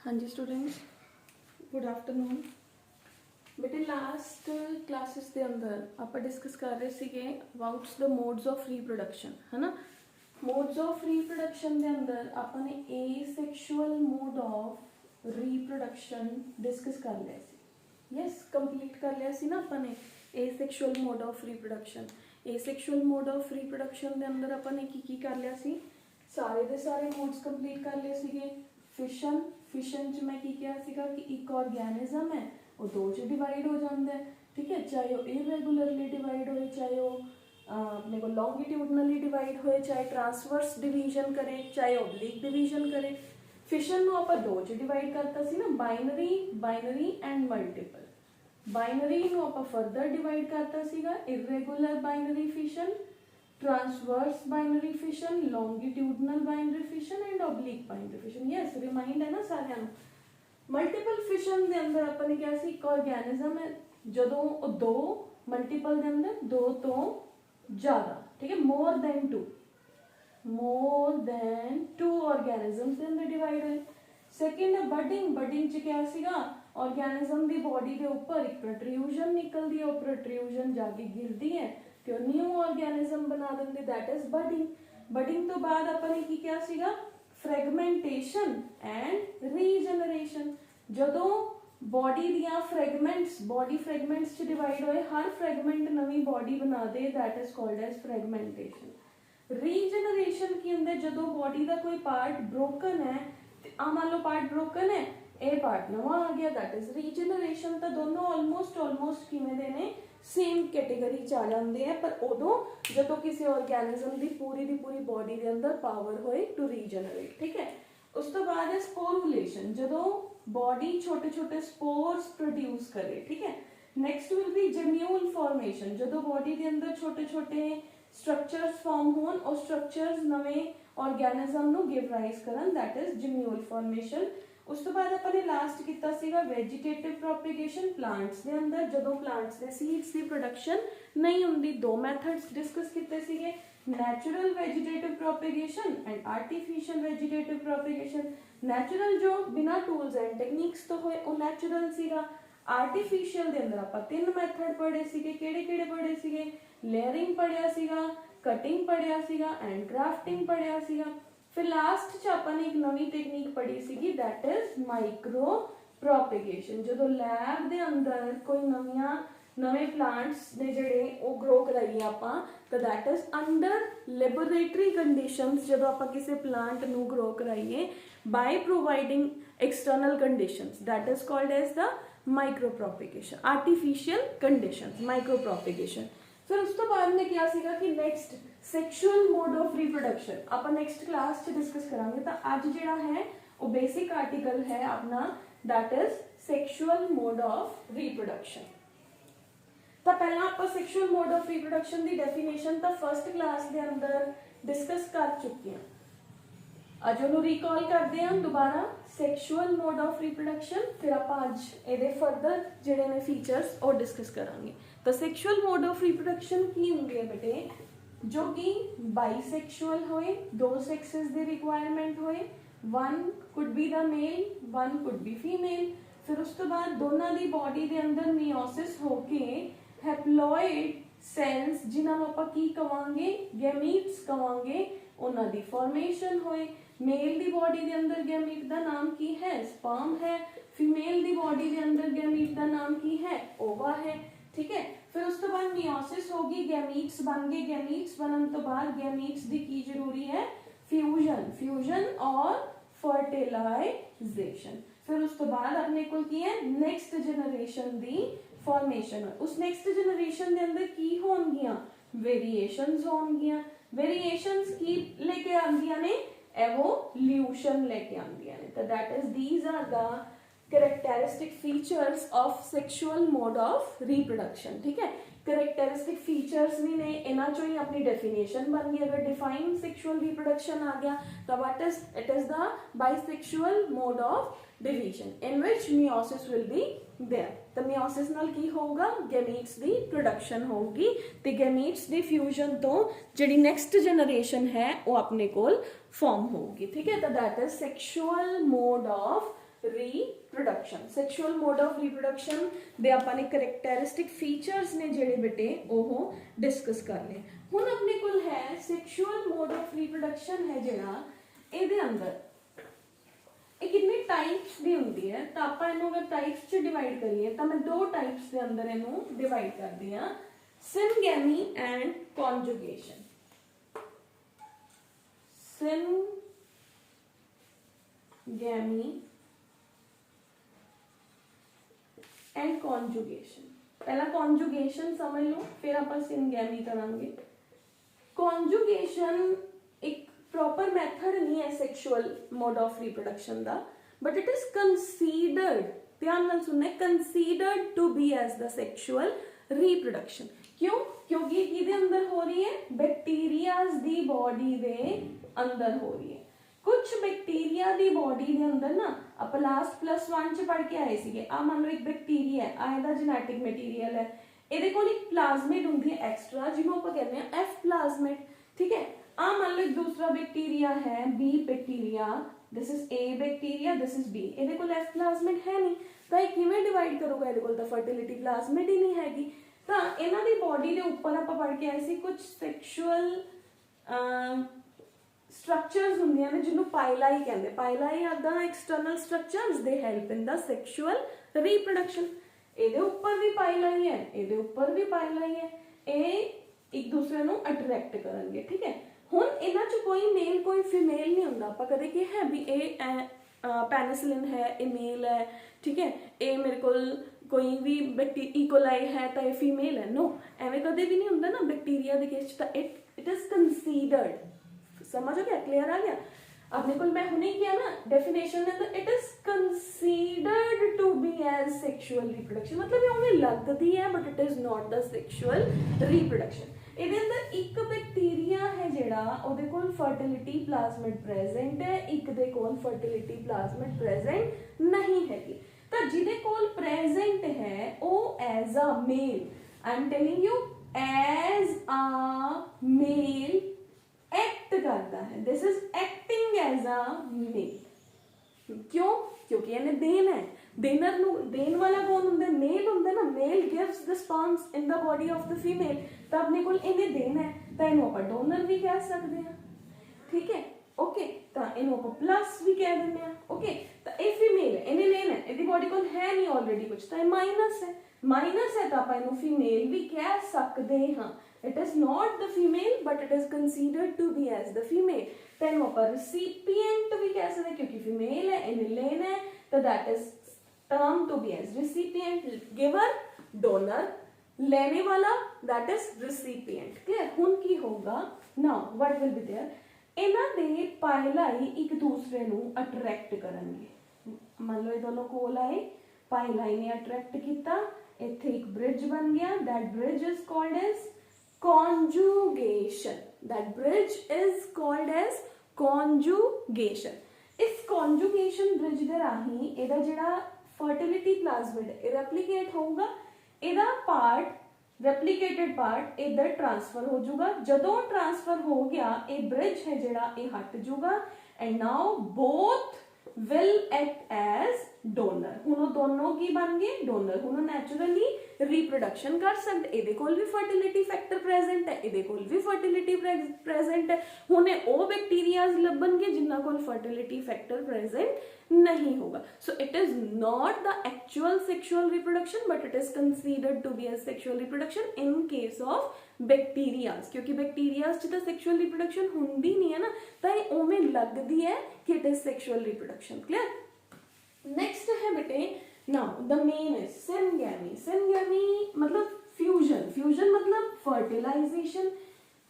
हाँ जी students, good afternoon. बेटे लास्ट क्लासेस के अंदर आप डिस्कस कर रहे थे abouts the modes of reproduction, है ना। मोड्स ऑफ रीप्रोडक्शन के अंदर आपने asexual mode of reproduction discuss कर लिया सी। यस, कंप्लीट कर लिया सी ना अपने asexual mode of reproduction. Asexual mode of reproduction के अंदर अपने की कर लिया सी, सारे के सारे मोड्स कंप्लीट कर लिए सीगे। फिशन, फिशन च मैं की किया सीगा कि एक ऑर्गेनिज्म है वो दो च डिवाइड हो जाता है, ठीक है। चाहे वो इरेगुलरली डिवाइड हो, चाहे वो अपने को लॉन्गिट्यूडनली डिवाइड हो, चाहे ट्रांसवर्स डिवीजन करे, चाहे ओब्लिक डिवीजन करे। फिशन ਨੂੰ ਆਪਾਂ ਦੋ ਚ डिवाइड करता सी ना, binary, binary and multiple. Binary ਨੂੰ ਆਪਾਂ फर्दर डिवाइड करता सीगा irregular binary fission, transverse binary fission, longitudinal binary fission and oblique binary fission. Yes, remind है ना सारिਆਂ ਨੂੰ। मल्टीपल फिशन के अंदर अपने क्या सी, एक ऑर्गेनिज्म है जो दो मल्टीपल के अंदर दो तो ज्यादा, ठीक है, मोर देन टू ऑर्गेनिज्म के अंदर डिवाइड है। सेकंड है बडिंग, बडिंग च क्या सीगा, ऑर्गेनिज्म की बॉडी के ऊपर एक प्रोट्रूजन निकलती है, वो प्रोट्रूजन जाके गिरती है तो न्यू ऑर्गेनिज्म बना देंगे, दैट इज बडिंग। बडिंग तो बाद अपने की क्या सीगा, फ्रैगमेंटेशन एंड रीजनरेशन। जदों बॉडी दियां फ्रैगमेंट्स, बॉडी फ्रैगमेंट्स च डिवाइड होए, हर फ्रैगमेंट नवी बॉडी बना दे, that is called as fragmentation. Regeneration की अंदर जदों बॉडी का कोई पार्ट ब्रोकन है, मान लो पार्ट ब्रोकन है, ए पार्ट नवा आ गया, दैट इज रीजनरेशन। तो दोनों ऑलमोस्ट किवें दे ने, सेम कैटेगरी च आ जाते हैं, पर उदों जो किसी ऑर्गेनिज्म की पूरी बॉडी के अंदर पावर होए टू रीजनरेट, ठीक है। उस तो बाद है स्पोरुलेशन, जो बॉडी छोटे छोटे स्पोर्स प्रोड्यूस करे, ठीक है। नेक्स्ट विल बी जम्यूल फॉर्मेशन, जो बॉडी के अंदर छोटे छोटे स्ट्रक्चर्स फॉर्म होन और स्ट्रक्चर्स नवे ऑर्गेनिज्म नू गिव राइज करन, दैट इज जम्यूल फॉर्मेशन। उस तो बाद अपने लास्ट किया सीगा वेजिटेटिव प्रोपिगेशन प्लांट्स के अंदर, जो प्लांट्स के सीड्स की प्रोडक्शन नहीं होंगी, दो मैथड्स डिस्कस किए सीगे, natural vegetative propagation and artificial vegetative propagation. Natural जो बिना टूल्स एंड टेक्निक्स तो होए वो नैचुरल सीगा। आर्टिफिशियल के अंदर आप तीन मैथड पढ़े सीगे, किहड़े-किहड़े पढ़े सीगे, लेयरिंग पढ़िया सीगा, कटिंग पढ़िया सीगा एंड ग्राफ्टिंग पढ़िया सीगा। फिर लास्ट च आपने एक नवी टेक्निक पढ़ी सीगी, दैट इज माइक्रो प्रोपिगेशन। जो लैब के अंदर कोई नवे प्लांट्स ने जड़े वो ग्रो कराइए आपां, तो that is under laboratory conditions. जो आप किसी प्लांट नू ग्रो कराइए by providing external conditions, that is called as the micro propagation. Artificial conditions, micro propagation. फिर उस तो बाद ने क्या सीगा कि next sexual mode of reproduction आप नेक्स्ट क्लास डिस्कस करांगे। तो आज जिहड़ा है वो बेसिक आर्टिकल है अपना, that is sexual mode of reproduction. तो पहला आप सैक्शुअल मोड ऑफ रिप्रोडक्शन की डेफिनेशन तो फर्स्ट क्लास के अंदर डिस्कस कर चुके हैं। अज उन्होंने रिकॉल करते हैं दोबारा, सैक्शुअल मोड ऑफ रिप्रोडक्शन, फिर आप अज ये फर्दर जिहड़े ने फीचर्स और डिस्कस करांगे। तो सैक्शुअल मोड ऑफ रिप्रोडक्शन की होंगे बेटे, जो कि बाइसेक्सुअल होए, दो सेक्सेस दी रिक्वायरमेंट होए, one could be the male, one could be female. फिर उस तो बाद दोनों दी बॉडी के अंदर मियोसिस होके हैप्लॉइड सेल्स, जिन्होंने आप की कवांगे, गैमीट्स कवांगे, उन्हों दी फॉर्मेशन होए। मेल दी बॉडी के अंदर गैमीट का नाम की है, स्पर्म है। फीमेल दी बॉडी के अंदर गैमीट का नाम की है, ओवा है, ठीक है। फिर उस तो बाद मियोसिस होगी, गैमीट्स बन गए, गैमीट्स बनने तो बाद गैमीट्स दी की जरूरी है, फ्यूजन, फ्यूजन और फर्टिलाइजेशन। फिर उस तो बाद अपने को की है नेक्स्ट जनरेशन दी फॉर्मेशन। उस नेक्स्ट जनरेशन के अंदर की होंगियां, वेरिएशंस होंगियां। वेरिएशंस की लेके आंदियां ने, एवोल्यूशन लेके आंदियां ने। तो that is these are the characteristic features of sexual mode of reproduction, ठीक है। कैरेक्टरिस्टिक फीचर्स भी ने, इन्हां चों ही अपनी डेफिनेशन बन गई। अगर डिफाइन सैक्शुअल रिप्रोडक्शन आ गया तो what is it, is the bisexual mode of division in which meiosis will be there. तो मियोसिस नाल की होगा, गैमीट्स दी प्रोडक्शन होगी, ते गैमीट्स दी फ्यूजन तो जिहड़ी नेक्स्ट जनरेशन है वो अपने कोल फॉर्म होगी, ठीक है। तो that is sexual mode of reproduction sexual mode of reproduction they आपां ने करैक्टरिस्टिक फीचर्स ने जिहड़े बेटे ओह डिस्कस कर ले। हुण अपने कोल है सैक्शुअल मोड ऑफ रिप्रोडक्शन है जिहड़ा इहदे अंदर ये कितने टाइप्स दी हुंदी है तो आपां इहनूं अगर टाइप्स च डिवाइड करिए तो मैं दो टाइप्स दे अंदर इहनूं डिवाइड करदी हां, syngamy and conjugation. Syngamy and conjugation. पहला कॉन्जुगेशन समझ लो फिर आप सिनगैमी करांगे। कॉन्जुगेशन एक प्रॉपर मैथड नहीं है सैक्शुअल मोड ऑफ रिप्रोडक्शन दा, बट इट इज कंसीडर्ड, ध्यान नाल सुनना, considered to be as the sexual reproduction. क्यों? क्योंकि ये किहदे अंदर हो रही है, बैक्टीरियाज दी बॉडी दे अंदर हो रही है। कुछ बैक्टीरिया दी बॉडी दे अंदर ना आप लास्ट +1 च पढ़ के आए सीगे, आ मान लो एक बैक्टीरिया है, आ इहदा जेनेटिक मटीरियल है, इहदे कोल एक प्लाज्मिड हुंदी है एक्स्ट्रा जिहनूं आपां कहंदे आ एफ प्लाज्मिड, ठीक है। आ मान लो एक दूसरा बैक्टीरिया है B bacteria, this is A bacteria, this is B, इहदे कोल एफ प्लाज्मिड है नहीं तो ये किवें डिवाइड करूगा, इहदे कोल तो फर्टिलिटी प्लाज्मिड ही नहीं हैगी। तो इन्हां दी बॉडी दे उपर आपां पढ़ के आए सी कुछ सैक्शुअल स्ट्रक्चर्स ਹੁੰਦੀਆਂ ਨੇ ਜਿਹਨੂੰ ਪਾਇਲਾਈ ਕਹਿੰਦੇ। ਪਾਇਲਾਈ ਆਰ ਦਾ ਐਕਸਟਰਨਲ ਸਟਰਕਚਰਸ ਦੇ ਹੈਲਪ ਇਨ ਦਾ ਸੈਕਸ਼ੂਅਲ ਰੀਪਰੋਡਕਸ਼ਨ। ਇਹਦੇ ਉੱਪਰ ਵੀ ਪਾਇਲਾਈ ਹੈ, ਇਹਦੇ ਉੱਪਰ ਵੀ ਪਾਇਲਾਈ ਹੈ, ਇਹ ਇੱਕ ਦੂਸਰੇ ਨੂੰ ਅਟਰੈਕਟ ਕਰਨਗੇ, ਠੀਕ ਹੈ। ਹੁਣ ਇਹਨਾਂ ਚ ਕੋਈ ਮੇਲ ਕੋਈ ਫੀਮੇਲ ਨਹੀਂ ਹੁੰਦਾ। ਆਪਾਂ ਕਦੇ ਕਿਹਾ ਵੀ ਇਹ ਪੈਨਿਸਿਲਿਨ ਹੈ, ਇਹ ਮੇਲ ਹੈ, ਠੀਕ ਹੈ, ਇਹ ਮੇਰੇ ਕੋਲ कोई भी इकोलाई है तो ये फीमेल है, नो, एवं कदे भी नहीं होंगे ना बैक्टीरिया के केस तो इट इज कंसीडर्ड। समझ आ गया, क्लियर आ गया अपने को? मैं हुने किया ना डेफिनेशन है, तो it is considered to be as sexual reproduction, मतलब ये उन्हें लगती है but it is not the sexual reproduction. ਇਹਦੇ ਅੰਦਰ ਇੱਕ ਬੈਕਟੀਰੀਆ ਹੈ ਜਿਹੜਾ ਉਹਦੇ ਕੋਲ ਫਰਟੀਲਿਟੀ ਪਲਾਜ਼ਮਿਡ ਪ੍ਰੈਜ਼ੈਂਟ ਹੈ, ਇੱਕ ਦੇ ਕੋਲ ਫਰਟੀਲਿਟੀ ਪਲਾਜ਼ਮਿਡ ਪ੍ਰੈਜ਼ੈਂਟ ਨਹੀਂ ਹੈਗੀ। ਤਾਂ ਜਿਹਦੇ ਕੋਲ ਪ੍ਰੈਜ਼ੈਂਟ ਹੈ ਉਹ as a male, I am telling you, as a male act करता है, this is acting as a male. क्यों? क्योंकि इन्हें देन है, देनर नु देन वाला कौन होंगे, मेल होंगे ना, male gives the sperms in the body of the female, तो अपने को इन्हें देन है तो इन्हों आप डोनर भी कह सकते हैं, ठीक है, ओके। तो इन्हों आप प्लस भी कह देंगे हैं, ओके। तो ये फीमेल है, इन्हें लेना है, इसकी बॉडी को है नहीं ऑलरेडी कुछ, तो ये माइनस है, माइनस है तो आप इन्हों फीमेल भी कह सकते हैं। It is not the female but it is considered to be as the female। then वो पर recipient भी कह सकते हैं क्योंकि female है, इन्हें लेना है, तो that is term to be as recipient, giver, donor, लेने वाला that is recipient, clear। हुन की होगा, now what will be there, इन्हां दे पाइलाई एक दूसरे नू अट्रैक्ट करनगे। मान लो ये दोनों कोल आए, पाइलाई ने अट्रैक्ट किया, इत्थे एक ब्रिज बन गया, that bridge is called as conjugation, that bridge is called as conjugation। इस conjugation bridge दे राही इहदा जिहड़ा fertility plasmid replicate होगा, इहदा पार्ट replicated पार्ट इधर ट्रांसफर हो जाऊगा। जदों ट्रांसफर हो गया ये ब्रिज है जिहड़ा ये हट जाऊगा, and now both will act as donor। हुण दोनों की बन गए डोनर, हुण नैचुरली रिप्रोडक्शन कर सकते, इहदे कोल भी फर्टिलिटी फैक्टर प्रेजेंट है, इहदे कोल भी फर्टिलिटी प्रेजेंट है। हुण वो बैक्टीरियाज लभणगे जिन्हां कोल फर्टिलिटी फैक्टर प्रेजेंट नहीं होगा। So it is not the actual sexual reproduction but it is considered to be as sexual reproduction in case of bacterias, क्योंकि बैक्टीरियाज च तो सेक्सुअल रिप्रोडक्शन हुंदी नहीं है ना, तो ये उवें लगदी है कि it is sexual reproduction, clear. Next है बेटे, now the main is syngamy. Syngamy मतलब फ्यूजन, फ्यूजन मतलब फर्टिलाइजेशन।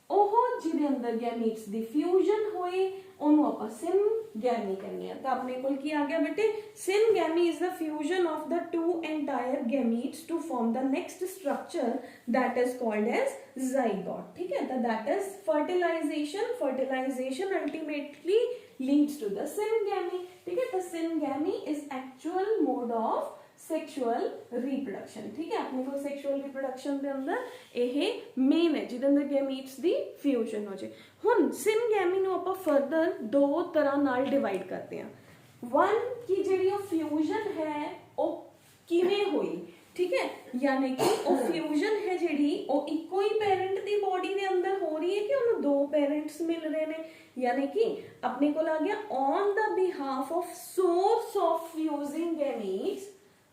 ਉਹ ਜਿਹਦੇ ਅੰਦਰ ਗੈਮੀਟਸ ਦੀ ਫਿਊਜ਼ਨ ਹੋਏ ਉਹਨੂੰ ਆਪਾਂ ਸਿਨਗੈਮੀ ਕਹਿੰਦੇ ਆ। ਤਾਂ ਆਪਣੇ ਕੋਲ ਕੀ ਆ ਗਿਆ ਬੇਟੇ, syngamy is the fusion of the two entire gametes to form the next structure that is called as zygote, ठीक है। तो that is fertilization, fertilization ultimately leads to the syngamy, ठीक है। तो syngamy is actual mode of sexual reproduction, ठीक है। अपने को सैक्शुअल रिप्रोडक्शन के अंदर यह मेन है जिहदे अंदर गैमीट्स दी फ्यूजन हो जाए। हुण सिनगैमी नूं आपां फर्दर दो तरह नाल डिवाइड करते हैं। वन की जिहड़ी फ्यूजन फ्यूजन है वो किवें होई, ठीक है, यानी कि वो फ्यूजन है जिहड़ी वो इको ही पेरेंट दी बॉडी दे अंदर हो रही है कि उन्हें दो पेरेंट्स मिल रहे ने, यानी कि अपने को आ गया on the behalf of source of fusing gametes.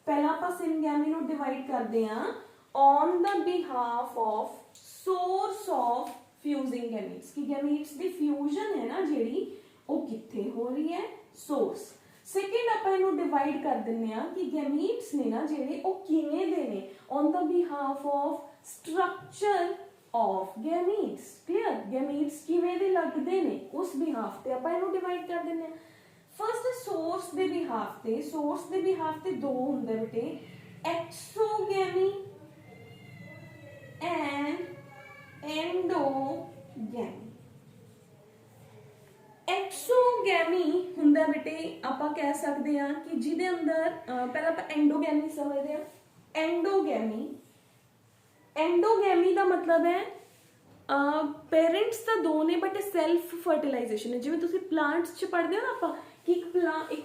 पहला आपां सिनगैमी नूं डिवाइड करदे हां on the behalf of source of fusing gametes, कि गैमीट्स दी फ्यूजन है ना जिहड़ी वो कित्थे हो रही है, सोर्स। सेकेंड आपां इहनूं डिवाइड कर दिंदे आ कि गैमीट्स ने ना जिहड़े वो किवें दे ने on the behalf of structure of gametes. Clear, gametes किवें दे लगदे ने उस बिहाफ ते आपां इहनूं डिवाइड कर दिंदे आ। फर्स्ट सोर्स दे बिहाफ ते, सोर्स दे बिहाफ ते दो हुंदे बेटे, एक्सोगैमी एंड एंडोगैमी। एक्सोगैमी हुंदा बेटे आपां कह सकते हैं कि जिहदे अंदर पहला आपां एंडोगैमी समझदे हां। एंडोगैमी, एंडोगैमी का मतलब है पेरेंट्स तो दो ने बट सैल्फ फर्टिलाइजेशन है। जिवें तुसीं प्लांट्स च पढ़दे हो ना आपां कि एक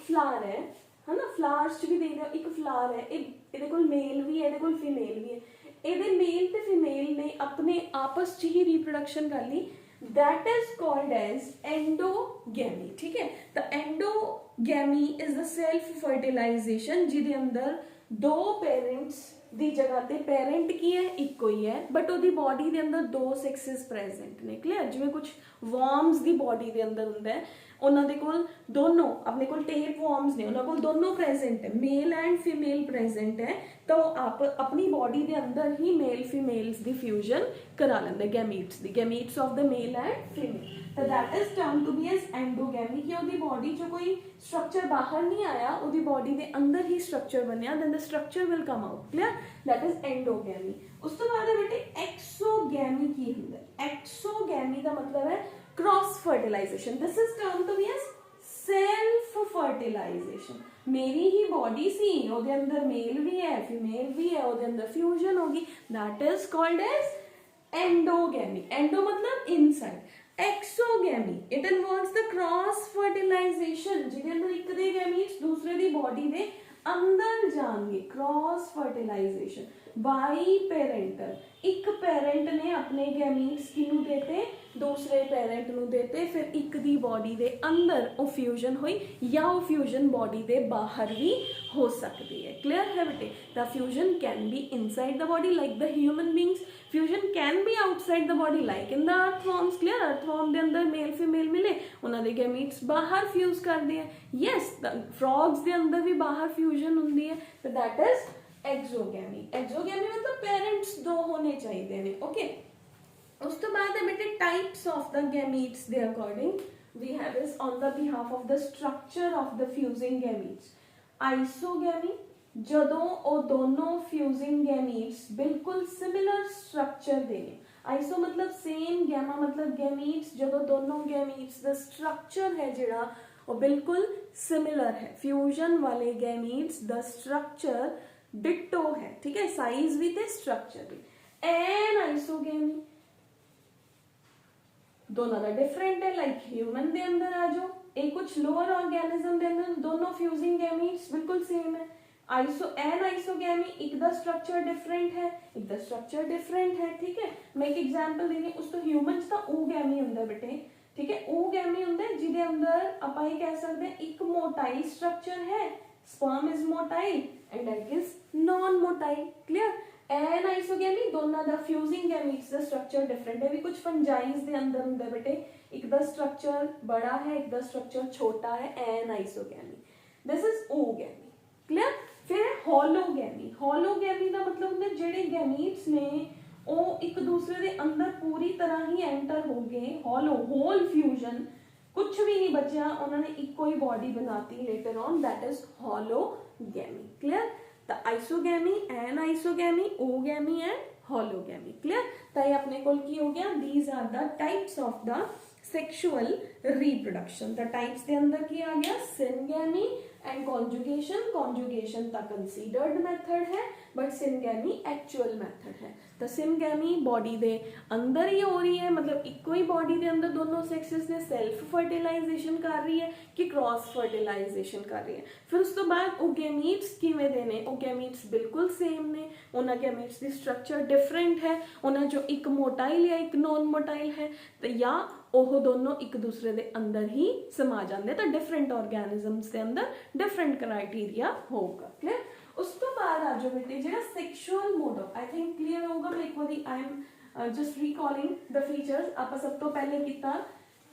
फ्लावर है ना, फ्लावर्स च भी देखदे हो एक फ्लावर है, इहदे कोल मेल भी है, इहदे कोल फीमेल भी है, इहदे मेल ते फीमेल ने अपने आपस च ही रिप्रोडक्शन कर ली, that is called as endogamy, ठीक है। तो endogamy is the self fertilization जिहदे अंदर दो पेरेंट्स दी जगह ते पेरेंट की है इको ही है बट ओदी बॉडी दे अंदर दो सेक्सेस प्रेजेंट ने। क्लियर, जिवें कुछ वॉर्म्स दी बॉडी दे अंदर हुंदा है, उन्हां दे कोल दोनों, अपने कोल टेप वॉर्म्स ने, उन्हां कोल दोनों प्रेजेंट है, मेल एंड फीमेल प्रेजेंट है, तो आप अपनी बॉडी दे अंदर ही मेल फीमेल्स दी फ्यूजन करा लेंदे गैमीट्स दी, gametes of the male and female. तो that is term to be as endogamy, कि ओदी बॉडी जो कोई स्ट्रक्चर बाहर नहीं आया, ओदी बॉडी दे अंदर ही स्ट्रक्चर बनया, then the structure will come out. Clear, that is endogamy. उस तो बाद है बेटे एक्सोगैमी की हुंदा है। एक्सोगैमी का मतलब है cross fertilization. This is term to be as self fertilization. मेरी ही बॉडी सी, ओदे अंदर मेल भी है फीमेल भी है, ओदे अंदर फ्यूजन होगी, that is called as endogamy. Endo मतलब inside, exogamy it involves the cross fertilization, जिहदे अंदर एक दे गैमीट्स दूसरे दी बॉडी दे अंदर जाएंगे, क्रॉस फर्टिलाइजेशन बाई पेरेंटल। एक पेरेंट ने अपने गैमीट्स किनू देते, दूसरे पेरेंट नू देते, फिर एक दी बॉडी दे अंदर वो फ्यूजन हुई, या वो फ्यूजन बॉडी दे बाहर भी हो सकती है। क्लियर है बेटे, the fusion can be inside the body like the human beings, fusion can be outside the body like in the earthworms. Clear, earthworm दे अंदर मेल फीमेल मिले, उन्होंने गैमीट्स बाहर फ्यूज कर दिए। यस, फ्रॉग्स दे अंदर भी बाहर फ्यूजन होंदी है, तो दैट इज एक्सोगैमी। एक्सोगैमी मतलब पेरेंट्स दो होने चाहिए ने। ओके, उस तो बाद है बेटे टाइप्स ऑफ द गैमीट्स दे according we have is on the behalf of the structure of the fusing gametes. Isogamy, जदों वो दोनों फ्यूजिंग गैमीट्स बिल्कुल सिमिलर स्ट्रक्चर देने। आइसो मतलब सेम, गैमा मतलब गैमीट्स, जदों दोनों गैमीट्स द स्ट्रक्चर है जिहड़ा वो बिल्कुल सिमिलर है। फ्यूजन वाले गैमीट्स द स्ट्रक्चर डिट्टो है, ठीक है, साइज भी ते स्ट्रक्चर भी। एन आइसोगैमी दोनों का डिफरेंट है, लाइक ह्यूमन दे अंदर आ जाओ, एक कुछ लोअर ऑर्गेनिज्म दे अंदर दोनों फ्यूजिंग गैमीट्स बिल्कुल सेम है। एन आइसोगैमी, एक दा स्ट्रक्चर डिफरेंट है, एक दा स्ट्रक्चर डिफरेंट है, ठीक है। मैं एक एग्जांपल देनी, उस तो ह्यूमन च तां oogammy हुंदा बेटे, ठीक है, oogammy हुंदा जिहदे अंदर आपां ये कह सकते हैं एक मोटाइल स्ट्रक्चर है, sperm is motile and egg is non motile. Clear, anisogamy दोनों दा फ्यूजिंग गैमीट्स दा स्ट्रक्चर डिफरेंट है। भी कुछ फंजाइज दे अंदर हुंदा बेटे, एक दा स्ट्रक्चर बड़ा है, एक दा स्ट्रक्चर छोटा है, anisogamy. This is oogammy। Clear, फिर है होलोगैमी। होलोगैमी का मतलब होंगे जेडे गैमीट्स ने वो एक दूसरे के अंदर पूरी तरह ही एंटर हो गए, होलो होल फ्यूजन, कुछ भी नहीं बचा, उन्होंने एक ही बॉडी बनाती later on, that is hologamy. Clear, the isogamy, anisogamy, oogammy and hologamy. Clear, तो ये अपने को की हो गया, these are the types of the sexual reproduction. The टाइप्स के अंदर की आ गया सिनगैमी, एंड कॉन्जुगेशन, कॉन्जुगेशन ता कंसीडर्ड मैथड है बट सिनगैमी एक्चुअल मैथड है। तो सिनगैमी बॉडी दे अंदर ही हो रही है, मतलब इको ही बॉडी दे अंदर दोनों सेक्सेस ने सेल्फ फर्टिलाइजेशन कर रही है कि क्रॉस फर्टिलाइजेशन कर रही है। फिर उस तो बाद ਉਹ ਗੈਮੀਟਸ ਕਿਵੇਂ ਦੇ ਨੇ, ਉਹ ਗੈਮੀਟਸ ਬਿਲਕੁਲ ਸੇਮ ਨੇ, ਉਹਨਾਂ ਗੈਮੀਟਸ ਦੀ ਸਟਰਕਚਰ ਡਿਫਰੈਂਟ ਹੈ, ਉਹਨਾਂ ਚੋਂ ਇੱਕ ਮੋਟਾਈਲ ਜਾਂ ਇੱਕ ਨॉन ਮੋਟਾਈਲ ਹੈ, ਤੇ ਜਾਂ ਉਹ ਦੋਨੋਂ ਇੱਕ ਦੂਸਰੇ ਦੇ ਅੰਦਰ ਹੀ ਸਮਾ ਜਾਂਦੇ, ਤਾਂ ਡਿਫਰੈਂਟ ਆਰਗੈਨਿਜ਼ਮਸ ਦੇ ਅੰਦਰ ਡਿਫਰੈਂਟ ਕ੍ਰਾਈਟੇਰੀਆ ਹੋਊਗਾ। ਕਲੀਅਰ। ਉਸ ਤੋਂ ਬਾਅਦ ਆ ਜਾਓ ਬੇਟੇ ਜਿਹੜਾ sexual mode of, I think clear ਹੋਊਗਾ। ਮੈਂ ਇੱਕ ਵਾਰੀ I am just recalling the features. ਆਪਾਂ ਸਭ ਤੋਂ ਪਹਿਲੇ ਕੀਤਾ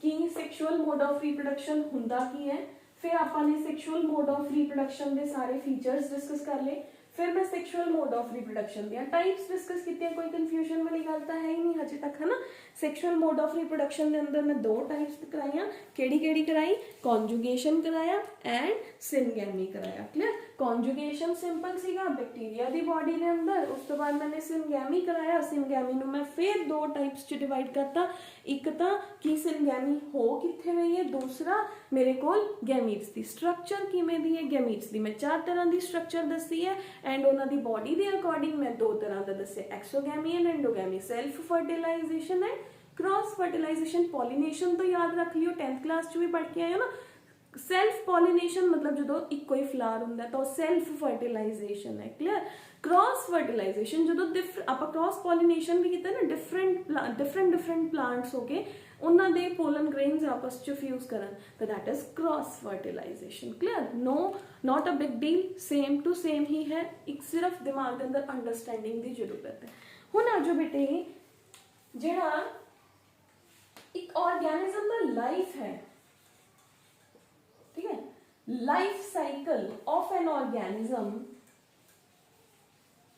ਕਿ ਸੈਕਸ਼ੂਅਲ ਮੋਡ ਆਫ ਰੀਪਰੋਡਕਸ਼ਨ ਹੁੰਦਾ ਕੀ ਹੈ, फिर आपने सैक्शुअल मोड ऑफ रिप्रोडक्शन के सारे फीचर्स डिस्कस कर ले, फिर मैं sexual mode of reproduction the types discuss की। कोई कन्फ्यूजन वाली गल तो है ही नहीं हजे तक, है ना। सैक्शुअल मोड ऑफ रिप्रोडक्शन के अंदर मैं 2 टाइप्स कराई, केड़ी कराई, कॉन्जुगेशन कराया एंड सिनगैमी कराया। क्लियर। कॉन्जुगेशन सिंपल सीगा बैक्टीरिया दी बॉडी के अंदर, उस तो बाद मैंने सिनगैमी कराया। सिनगैमी नूं मैं फिर 2 टाइप्स च डिवाइड करता, एक तो कि सिनगैमी हो कित्थे रही है, दूसरा मेरे कोल गैमीट्स दी स्ट्रक्चर किवें दी है। गैमीट्स दी मैं 4 तरह की स्ट्रक्चर दसी है एंड उन्हां दी बॉडी दे अकॉर्डिंग मैं 2 तरह का दसे, exogamy and endogamy, self fertilization and cross fertilization. Pollination तो याद रख लियो, 10th क्लास च भी पढ़ के आए हो ना। सैल्फ पॉलीनेशन मतलब जो इको ही फ्लावर होंगे तो सेल्फ फर्टिलाइजेशन है। क्लियर। क्रॉस फर्टिलाइजेशन जो आप क्रॉस पॉलीनेशन भी किया ना, डिफरेंट प्लांट्स हो गए उन्होंने दे पोलन ग्रेन्स आपस च फ्यूज करन, तो that is cross fertilization. Clear. No not a big deal, same to same ही है, एक सिर्फ दिमाग के अंदर अंडरस्टैंडिंग की जरूरत है। हुण आ जाओ बेटे जिहड़ा एक ऑर्गेनिज्म का लाइफ है, ठीक है, life cycle of an organism.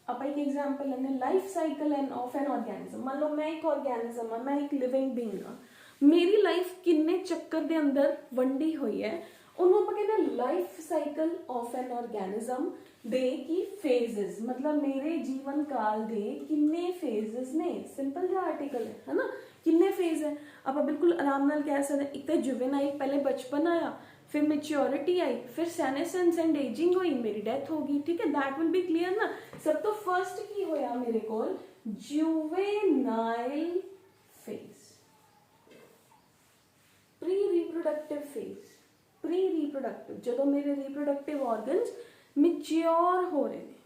आप एक एग्जांपल लेने, life cycle end of an organism. मान लो मैं एक ऑर्गेनिज्म हाँ, मैं एक लिविंग बीइंग हाँ, मेरी लाइफ किन्ने चक्कर दे अंदर वंडी हुई है, उन्होंने आप कहते life cycle of an organism दे की फेजेस, मतलब मेरे जीवन काल दे किन्ने फेजेस ने। सिंपल जो आर्टिकल है ना, किन्ने फेज है आप बिल्कुल आराम नाल कह सकते। एक तो जुवेनाइल, पहले बचपन आया, फिर मैच्योरिटी आई, फिर सेनेसेंस एंड एजिंग हुई, मेरी डेथ होगी। ठीक है, दैट विल बी क्लियर ना। सब तो फर्स्ट की होया मेरे को juvenile phase, pre reproductive phase. Pre reproductive जो मेरे रिप्रोडक्टिव ऑर्गन्स मैच्योर हो रहे हैं,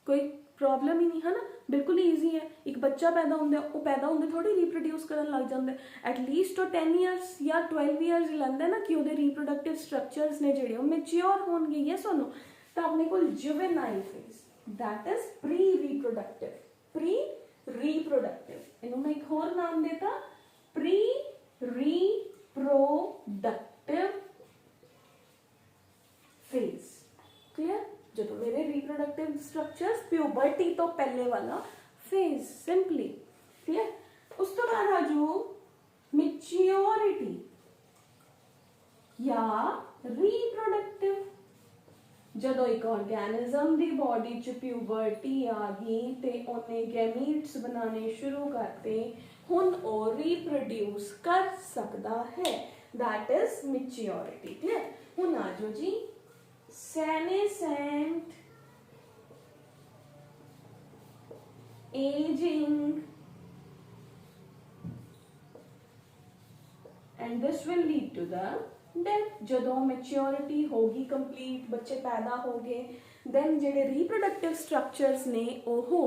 कोई प्रॉब्लम ही नहीं है ना, बिल्कुल ईजी है। एक बच्चा पैदा होंगे, वो पैदा होंगे थोड़ी रिप्रोड्यूस करन लग जाता है। एटलीस्ट तो 10 ईयर्स या 12 ईयर्स लगता है ना कि वो रिप्रोडक्टिव स्ट्रक्चर्स ने जो मैच्योर होंगे। ये सुनो, तो अपने को juvenile phase, that is pre reproductive. Pre reproductive इन्होंने एक और नाम देता, प्री रिप्रोडक्टिव फेज। क्लियर। जो तो मेरे रिप्रोडक्टिव स्ट्रक्चर्स, प्यूबर्टी तो पहले वाला फेज, सिंपली। क्लियर। उस तो बाद आ जो मैच्योरिटी या रिप्रोडक्टिव। जदों एक ऑर्गेनिज्म दी बॉडी च प्यूबर्टी आ गई ते उन्हें गैमीट्स बनाने शुरू करते, हुण ओ रिप्रोड्यूस कर सकता है, दैट इज मैच्योरिटी। क्लियर। हुण आ जाओ जी senescent aging and this will lead to the death। जदों मैच्योरिटी होगी कंप्लीट, बच्चे पैदा हो गए, देन जेडे रिप्रोडक्टिव स्ट्रक्चर्स ने ओहो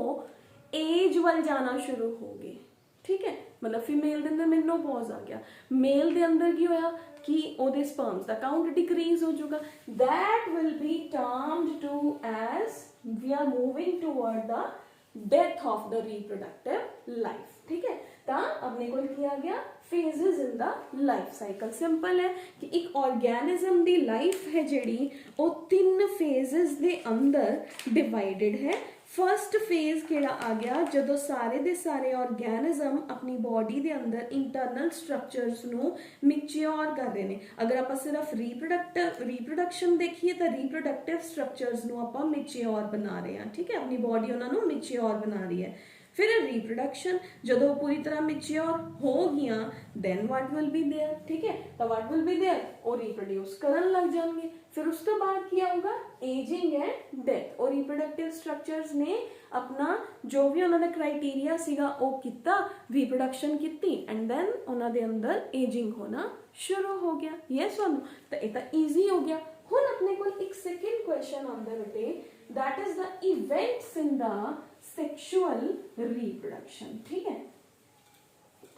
एज वाल जाना शुरू हो गए। ठीक है, मतलब फीमेल के अंदर मेनोपॉज आ गया, मेल के अंदर की होया कि ओदे स्पर्म्स का काउंट डिक्रीज हो जाएगा। That will be termed to as we are moving toward the death of the reproductive life. ठीक है, तो अपने को किया गया phases in the life cycle. Simple है कि एक ऑर्गेनिज्म दी लाइफ है जेड़ी वो 3 फेजेस दे अंदर डिवाइडेड है। फर्स्ट फेज केड़ा आ गया जदों सारे दे सारे ऑर्गेनिज्म अपनी बॉडी दे अंदर इंटरनल स्ट्रक्चर्स नू मैच्योर कर रहे हैं। अगर आप सिर्फ रिप्रोडक्शन देखिए तो रिप्रोडक्टिव स्ट्रक्चर्स नू आप मैच्योर बना रहे हैं। ठीक है, अपनी बॉडी उन्होंने मैच्योर बना रही है। फिर रिप्रोडक्शन, जो पूरी तरह मैच्योर हो गया then what will be there, ठीक है, तो व्हाट विल बी देयर, वो रिप्रोड्यूस करन लग जाएंगे। फिर उस तो बाद क्या होगा, एजिंग एंड डेथ। और रिप्रोडक्टिव स्ट्रक्चर्स ने अपना जो भी उन्होंने क्राइटेरिया सीगा वो किया, रिप्रोडक्शन की एंड देन उन्होंने अंदर एजिंग होना शुरू हो गया। यस सुनो, तो ये तो ईजी हो गया। हुण अपने को एक सेकंड क्वेश्चन आंदा बेटे, that is the events in the sexual reproduction, ठीक है,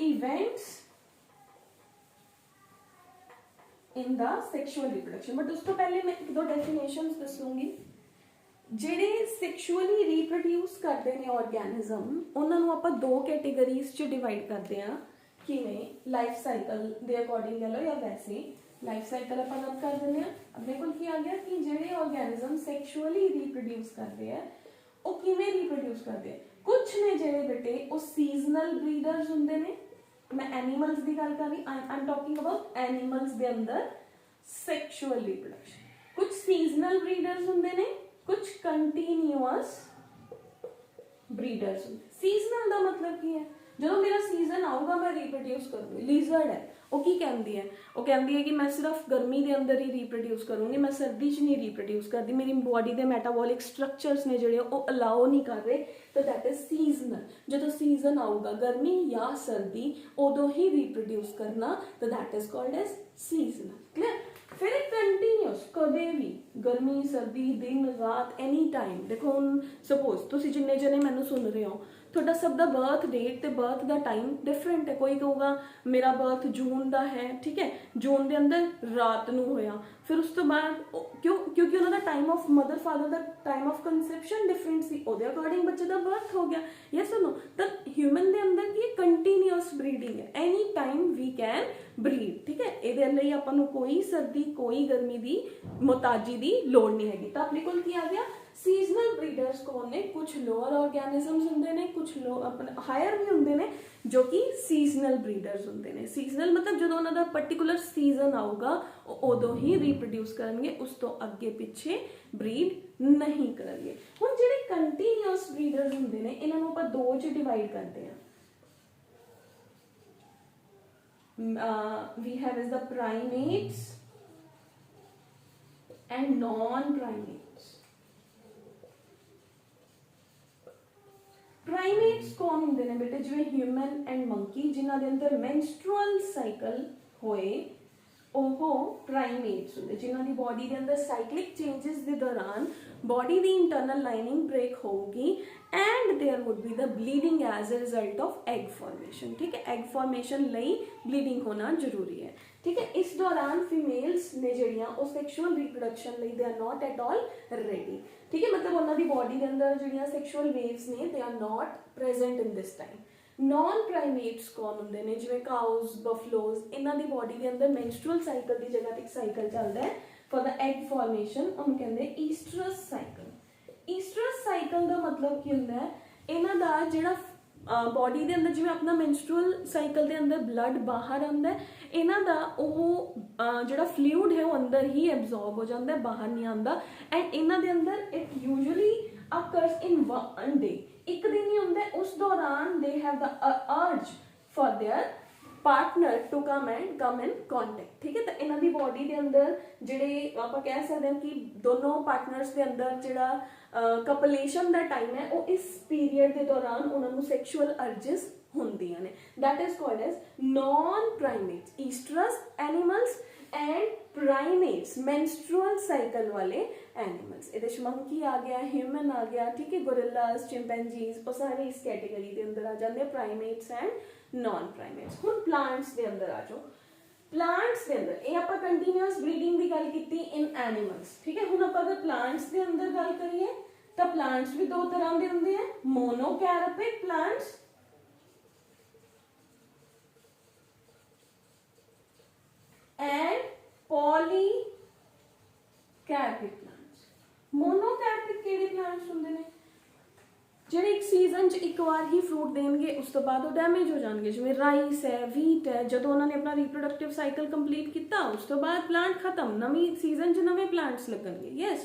events in the sexual reproduction. But उस तो पहले मैं एक दो डेफिनेशंस दसूंगी। ਜਿਹੜੇ ਸੈਕਸ਼ੂਅਲੀ ਰੀਪਰੋਡਿਊਸ ਕਰਦੇ ਨੇ ਆਰਗੈਨਿਜ਼ਮ, ਉਹਨਾਂ ਨੂੰ ਆਪਾਂ ਦੋ ਕੈਟੇਗਰੀਜ਼ 'ਚ ਡਿਵਾਈਡ ਕਰਦੇ ਆ। ਕਿਵੇਂ, ਲਾਈਫ ਸਾਈਕਲ ਦੇ ਅਕੋਰਡਿੰਗ ਕਹ ਲਓ ਜਾਂ ਵੈਸੇ ਲਾਈਫ ਸਾਈਕਲ ਆਪਾਂ ਨੋਟ ਕਰ ਦਿੰਦੇ ਆ। ਆਪਣੇ ਕੋਲ ਕੀ ਆ ਗਿਆ ਕਿ ਜਿਹੜੇ ਆਰਗੈਨਿਜ਼ਮ ਸੈਕਸ਼ੂਅਲੀ ਰੀਪਰੋਡਿਊਸ ਕਰਦੇ ਆ ਉਹ ਕਿਵੇਂ ਰੀਪਰੋਡਿਊਸ ਕਰਦੇ ਆ। ਕੁਝ ਨੇ ਜਿਹੜੇ ਬੇਟੇ ਉਹ ਸੀਜ਼ਨਲ ਬਰੀਡਰਸ ਹੁੰਦੇ ਨੇ। ਮੈਂ ਐਨੀਮਲਸ ਦੀ ਗੱਲ ਕਰ ਰਹੀ, I am talking about animals ਦੇ ਅੰਦਰ ਸੈਕਸ਼ੂਅਲ ਰੀਪਰੋਡਕਸ਼ਨ। ਕੁਝ ਸੀਜ਼ਨਲ ਬਰੀਡਰਸ ਹੁੰਦੇ ਨੇ, कुछ कंटीन्यूअस ब्रीडर्स। सीजनल का मतलब की है, जो मेरा सीजन आऊगा मैं रिप्रोड्यूस करूंगी। लीजर्ड है वो की कहती है, वो कहती है कि मैं सिर्फ गर्मी के अंदर ही रिप्रोड्यूस करूंगी, मैं सर्दी च नहीं रिप्रोड्यूस करती, मेरी बॉडी के मैटाबॉलिक स्ट्रक्चर्स ने जो अलाउ नहीं कर रहे, तो दैट इज सीजनल। जो सीजन आऊगा गर्मी या सर्दी उदों ही रिप्रोड्यूस करना, तो that is called as seasonal. Clear. फिर एक कंटीन्यूअस, कदे भी गर्मी सर्दी दिन रात एनी टाइम। देखो हुण सपोज तुसीं जिन्ने जने मैनूं सुन रहे हो, ਤੁਹਾਡਾ ਸਭ ਦਾ ਬਰਥ ਡੇਟ ਤੇ ਬਰਥ ਦਾ ਟਾਈਮ ਡਿਫਰੈਂਟ ਹੈ। ਕੋਈ ਕਹੂਗਾ ਮੇਰਾ ਬਰਥ ਜੂਨ ਦਾ ਹੈ, ਠੀਕ ਹੈ, ਜੂਨ ਦੇ ਅੰਦਰ ਰਾਤ ਨੂੰ ਹੋਇਆ। ਫਿਰ ਉਸ ਤੋਂ ਬਾਅਦ ਕਿਉਂਕਿ ਉਹਨਾਂ ਦਾ ਟਾਈਮ ਆਫ ਮਦਰ ਫਾਦਰ ਦਾ ਟਾਈਮ ਆਫ ਕਨਸੈਪਸ਼ਨ ਡਿਫਰੈਂਟ ਸੀ, ਉਹਦੇ ਅਕੋਰਡਿੰਗ ਬੱਚੇ ਦਾ ਬਰਥ ਹੋ ਗਿਆ। ਯੈਸ ਔਰ ਨੋ। ਤਾਂ ਹਿਊਮਨ ਦੇ ਅੰਦਰ ਕੀ ਕੰਟੀਨਿਊਅਸ ਬਰੀਡਿੰਗ ਹੈ, any time we can breed, ਠੀਕ ਹੈ। ਇਹਦੇ ਲਈ ਆਪਾਂ ਨੂੰ ਕੋਈ ਸਰਦੀ ਕੋਈ ਗਰਮੀ ਦੀ ਮੁਹਤਾਜੀ ਦੀ ਲੋੜ ਨਹੀਂ ਹੈਗੀ। ਤਾਂ ਆਪਣੇ ਕੋਲ ਕੀ ਆ ਗਿਆ, सीजनल ब्रीडर्स कौन ने, कुछ लोअर ऑर्गेनिजम्स होंगे ने, कुछ लो अपने हायर भी होंगे ने जो कि सीजनल ब्रीडर्स होंगे ने। सीजनल मतलब जो उन्होंने पर्टिकुलर सीजन आऊगा उदों ही रिप्रोड्यूस करेंगे, उस तो अगे पिछे ब्रीड नहीं करेंगे। हुण जिहड़े कंटीन्यूअस ब्रीडर्स होंगे ने इन्हां नूं आपां दो च डिवाइड करते हैं। We have is the primates and non-primates। Primates कौन होंगे ने बेटे, जिवें ह्यूमन एंड मंकी जिन्हां दे अंदर मैंस्ट्रुअल साइकिल होए, ओह प्राइमेट्स होंगे। जिन्हां दी बॉडी दे अंदर साइक्लिक चेंजेस दे दौरान बॉडी दी इंटरनल लाइनिंग ब्रेक होगी and there would be the bleeding as a result of egg formation, ठीक है। एग फॉर्मेशन लई ब्लीडिंग होना जरूरी है, ठीक है। इस दौरान फीमेल्स ने जिहड़ियां वो सैक्शुअल रिप्रोडक्शन लई they are not at all ready, ठीक है। मतलब उन्होंने बॉडी के अंदर जिहड़ियां सैक्शुअल वेव्स ने they are not present in this time. Non primates कौन होंगे ने, जिवें काउज बफलोज, इन्हां दी बॉडी के अंदर मैंस्ट्रुअल साइकिल की जगह एक साइकिल चलता है फॉर द एग फॉर्मेशन, उन्हें कहते हैं ईस्ट्रस साइकिल। ईस्ट्रस साइकिल का मतलब की होंदा है, इन्हां दा जिहड़ा बॉडी के अंदर जिवें अपना मैंस्ट्रुअल साइकिल के अंदर ब्लड बाहर आंदा है, इन्हां दा जिहड़ा फ्लूइड है वो अंदर ही एब्जॉर्ब हो जाता है, बाहर नहीं आता। एंड इन्हां दे अंदर it usually occurs in one day, एक दिन ही होंदा है। उस दौरान they have the urge for their partner to come in contact, ठीक है। तो इन्हां दी बॉडी के अंदर जिहड़े आपां कह सकते हैं कि दोनों पार्टनर्स के अंदर जिहड़ा कपलेशन का टाइम है वो इस पीरियड के दौरान उन्होंने सैक्शुअल अर्जिस होंदियां ने, that is called as non primates. Oestrus animals and primates menstrual cycle वाले एनिमल्स। ये मंकी आ गया, ह्यूमन आ गया, ठीक है, गोरिल्लास, चिंपैंजीज, वो सारे इस कैटेगरी के अंदर आ जाते हैं, प्राइमेट्स एंड नॉन प्राइमेट्स। हुण प्लांट्स के अंदर आ जाओ। प्लांट्स के अंदर ये आपां कंटीन्यूअस ब्रीडिंग की गल कीती इन एनिमल्स, ठीक है। हुण आपां अगर प्लांट्स के अंदर गल करिए तो प्लांट्स भी दो तरह के होंगे हैं, मोनोकैरपिक प्लांट्स एंड पॉलीकैरपिक प्लांट्स। मोनोकैरपिक किहड़े प्लांट्स होंगे ने, ਜਿਹੜੇ एक सीजन च एक बार ही फ्रूट देंगे, उस तो बाद वो डैमेज हो जाएंगे। जिवें राइस है, वीट है, जो उन्होंने अपना रिप्रोडक्टिव साइकिल कंप्लीट किया उस तो बाद प्लांट खत्म, नवी सीजन च नवे प्लांट्स लगणगे। यस,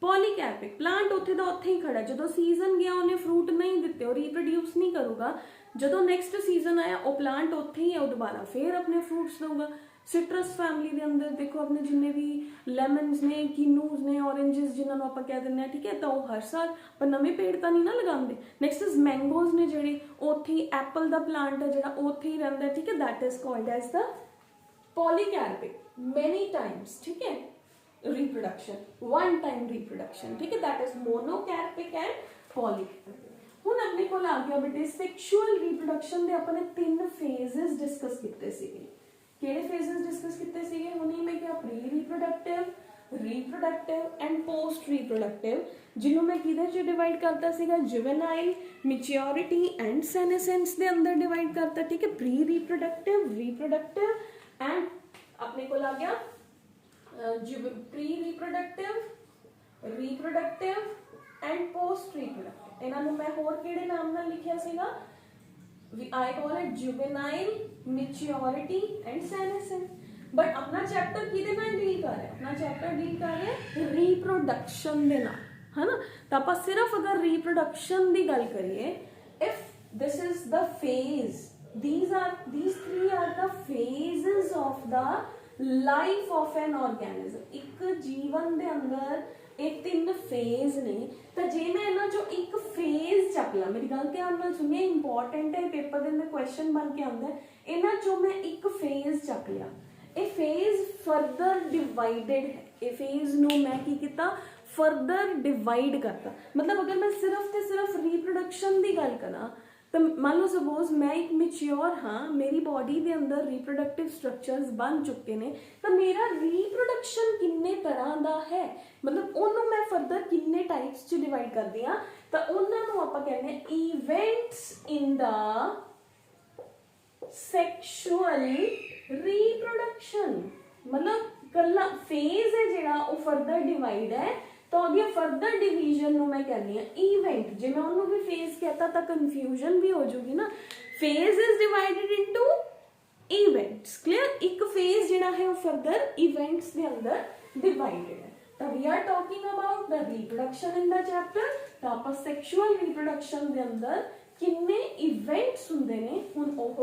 ਪੋਲੀਕੈਰਪਿਕ ਪਲਾਂਟ ਉੱਥੇ ਦਾ ਉੱਥੇ ਹੀ ਖੜਾ, ਜਦੋਂ ਸੀਜ਼ਨ ਗਿਆ ਉਹਨੇ ਫਰੂਟ ਨਹੀਂ ਦਿੱਤੇ, ਉਹ ਰੀਪਰੋਡਿਊਸ ਨਹੀਂ ਕਰੂਗਾ, ਜਦੋਂ ਨੈਕਸਟ ਸੀਜ਼ਨ ਆਇਆ ਉਹ ਪਲਾਂਟ ਉੱਥੇ ਹੀ ਹੈ, ਉਹ ਦੁਬਾਰਾ ਫੇਰ ਆਪਣੇ ਫਰੂਟਸ ਦਊਗਾ। ਸਿਟਰਸ ਫੈਮਿਲੀ ਦੇ ਅੰਦਰ ਦੇਖੋ ਆਪਣੇ ਜਿੰਨੇ ਵੀ ਲੈਮਨਸ ਨੇ, ਕਿਨੂਜ਼ ਨੇ, ਔਰੇਂਜਸ ਜਿਨ੍ਹਾਂ ਨੂੰ ਆਪਾਂ ਕਹਿ ਦਿੰਦੇ ਹਾਂ, ਠੀਕ ਹੈ, ਤਾਂ ਉਹ ਹਰ ਸਾਲ ਪਰ ਨਵੇਂ ਪੇੜ ਤਾਂ ਨਹੀਂ ਨਾ ਲਗਾਉਂਦੇ। ਨੈਕਸਟ ਇਜ਼ ਮੈਂਗੋਜ਼ ਨੇ ਜਿਹੜੇ, ਉੱਥੇ ਹੀ ਐਪਲ ਦਾ ਪਲਾਂਟ ਹੈ ਜਿਹੜਾ ਉੱਥੇ ਹੀ ਰਹਿੰਦਾ, ਠੀਕ ਹੈ, that is called as the polycarpic, many times, ठीक है, reproduction, one time reproduction, ठीक है, that is monocärpic and polycärpic। ਹੁਣ ਆਪਣੇ ਕੋਲ ਆ ਗਿਆ ਬੇਟੇ ਸੈਕਸ਼ੂਅਲ ਰੀਪਰੋਡਕਸ਼ਨ ਦੇ ਆਪਾਂ ਨੇ 3 ਫੇਜ਼ਸ ਡਿਸਕਸ ਕੀਤੇ ਸੀਗੇ। ਕਿਹੜੇ ਫੇਜ਼ਸ ਡਿਸਕਸ ਕੀਤੇ ਸੀਗੇ? ਹੁਣੇ ਮੈਂ ਕਿਹਾ pre reproductive, reproductive and post reproductive, ਜਿਹਨੂੰ ਮੈਂ ਕਿਹਦੇ 'ਚ ਡਿਵਾਈਡ ਕਰਤਾ ਸੀਗਾ? ਜੁਵੇਨਾਈਲ, ਮੈਚਿਓਰਿਟੀ ਐਂਡ ਸੈਨੇਸੈਂਸ ਦੇ ਅੰਦਰ ਡਿਵਾਈਡ ਕਰਤਾ, ਠੀਕ ਹੈ। ਪ੍ਰੀ ਰੀਪਰੋਡਕਟਿਵ, ਰੀਪਰੋਡਕਟਿਵ एंड अपने को आ गया pre reproductive, reproductive and post reproductive. इन्हां नूं मैं होर किहड़े नाम नाल लिखिया सीगा? I call it juvenile, maturity and senescence. But अपना चैप्टर किहदे नाल डील कर रहा है? अपना चैप्टर डील कर रहा है रिप्रोडक्शन दे नाल, है ना। तो आपां सिर्फ अगर रिप्रोडक्शन दी गल करिए, if this is the phase, these 3 are the phases of the life of an organism। एक जीवन दे अंदर ਇਹ 3 ਫੇਜ਼ ਨੇ। ਤਾਂ ਜੇ ਮੈਂ ਇਹਨਾਂ ਚੋਂ ਇੱਕ ਫੇਜ਼ ਚੱਕ ਲਾਂ, ਮੇਰੀ ਗੱਲ ਧਿਆਨ ਨਾਲ ਸੁਣਿਓ, ਇੰਪੋਰਟੈਂਟ ਹੈ, ਪੇਪਰ ਦੇ ਅੰਦਰ ਕੁਐਸਚਨ ਬਣ ਕੇ ਆਉਂਦਾ ਹੈ। ਇਹਨਾਂ ਚੋਂ ਮੈਂ ਇੱਕ ਫੇਜ਼ ਚੱਕ ਲਿਆ, ਇਹ ਫੇਜ਼ ਫਰਦਰ ਡਿਵਾਈਡਡ ਹੈ। ਇਹ ਫੇਜ਼ ਨੂੰ ਮੈਂ ਕੀ ਕੀਤਾ? ਫਰਦਰ ਡਿਵਾਈਡ ਕਰਤਾ। ਮਤਲਬ ਅਗਰ ਮੈਂ ਸਿਰਫ ਤੇ ਸਿਰਫ ਰੀਪਰੋਡਕਸ਼ਨ ਦੀ ਗੱਲ ਕਰਾਂ तो मान लो सपोज मैं एक मैच्योर हाँ, मेरी बॉडी के अंदर रिप्रोडक्टिव स्ट्रक्चर्स बन चुके हैं, तो मेरा रिप्रोडक्शन किन्ने तरह का है, मतलब उन्होंने मैं फर्दर किन्ने टाइप्स च डिवाइड कर दिया। तो उन्होंने आप कहते हैं events in the sexual reproduction, मतलब कला फेज है जिहड़ा वो फर्दर डिवाइड है, तो अगे फर्दर डिवीजन मैं कहनी है इवेंट। जे मैं उन्होंने भी फेज कहता तो कन्फ्यूजन भी हो जाएगी ना। Phase is divided into events, clear. एक फेज जिहड़ा है वो फर्दर इवेंट्स के अंदर डिवाइडेड है। तो we are talking about the reproduction in the chapter. तो आप सैक्शुअल रिप्रोडक्शन के अंदर किन्ने इवेंट्स हुंदे ने हुण ओह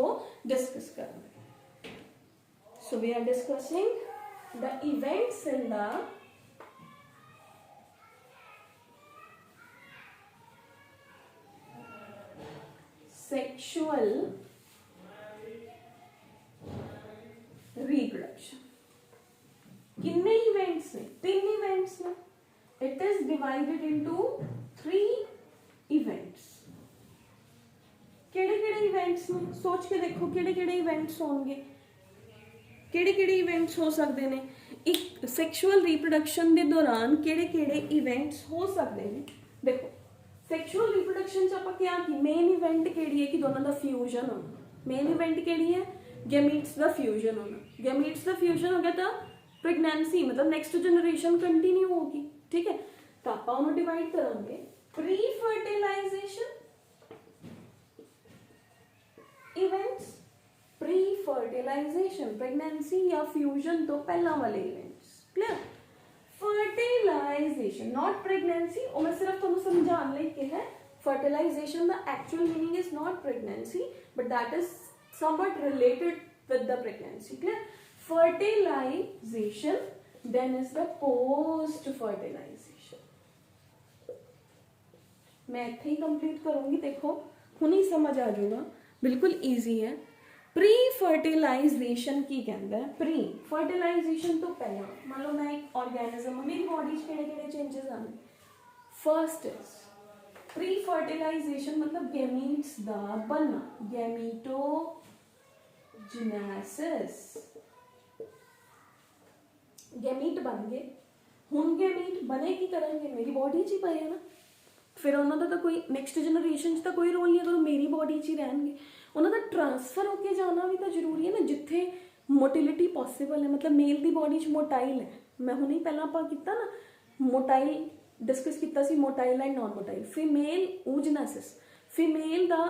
डिस्कस करांगे। So we are discussing the events in the sexual reproduction। कितने इवेंट्स ने? 3 इवेंट्स ने। It is divided into 3 events. केड़े-केड़े इवेंट्स ने? सोच के देखो केड़े-केड़े इवेंट्स होंगे, केड़े-केड़े इवेंट्स हो सकते हैं एक सैक्शुअल रिप्रोडक्शन के दौरान। केड़े-केड़े इवेंट्स हो सकते हैं? देखो सैक्शुअल रिप्रोडक्शन च आपां क्या की मेन इवेंट केड़ी है कि दोनों का फ्यूजन होना। मेन इवेंट केड़ी है? गैमीट्स का फ्यूजन होना। गैमीट्स का फ्यूजन हो गया तो प्रेगनेंसी, मतलब नेक्स्ट जनरेशन कंटिन्यू होगी, ठीक है। तो आपां उन्हें डिवाइड करांगे pre fertilization events, pre fertilization pregnancy या फ्यूजन तो पहला वाले events, clear. Fertilization not pregnancy, और मैं सिर्फ तुहानू समझाने लई कहा है। Fertilization the actual meaning is not pregnancy but that is somewhat related with the pregnancy, clear। fertilization then is the post fertilization। मैं इत्थे ही कंप्लीट करूंगी, देखो हुण ही समझ आ जाऊगा, बिल्कुल ईजी है। प्री फर्टिलाइजेशन की कहता है? प्री फर्टिलाइजेशन तो पहला, मान लो मैं एक ऑर्गेनिज्म, मेरी बॉडी केड़े-केड़े चेंजेस आने। फर्स्ट इज प्री फर्टिलाइजेशन मतलब गैमीट्स दा बनना, गैमीटोजेनेसिस। गैमीट बन गए, हुण गैमीट बने की करेंगे? मेरी बॉडी च ही पए ना, फिर उन्होंने तो कोई नेक्स्ट जनरेशन तो कोई रोल नहीं, अगर मेरी बॉडी च ही रहेंगे। उन्होंने ट्रांसफर होके जाना भी तो जरूरी है ना, जिथे मोटिलिटी पॉसिबल है, मतलब मेल की बॉडी च मोटाइल है। मैं हुणे पहला आप किया ना मोटाइल डिस्कस किया, motile and non motile. Female oogenesis, female का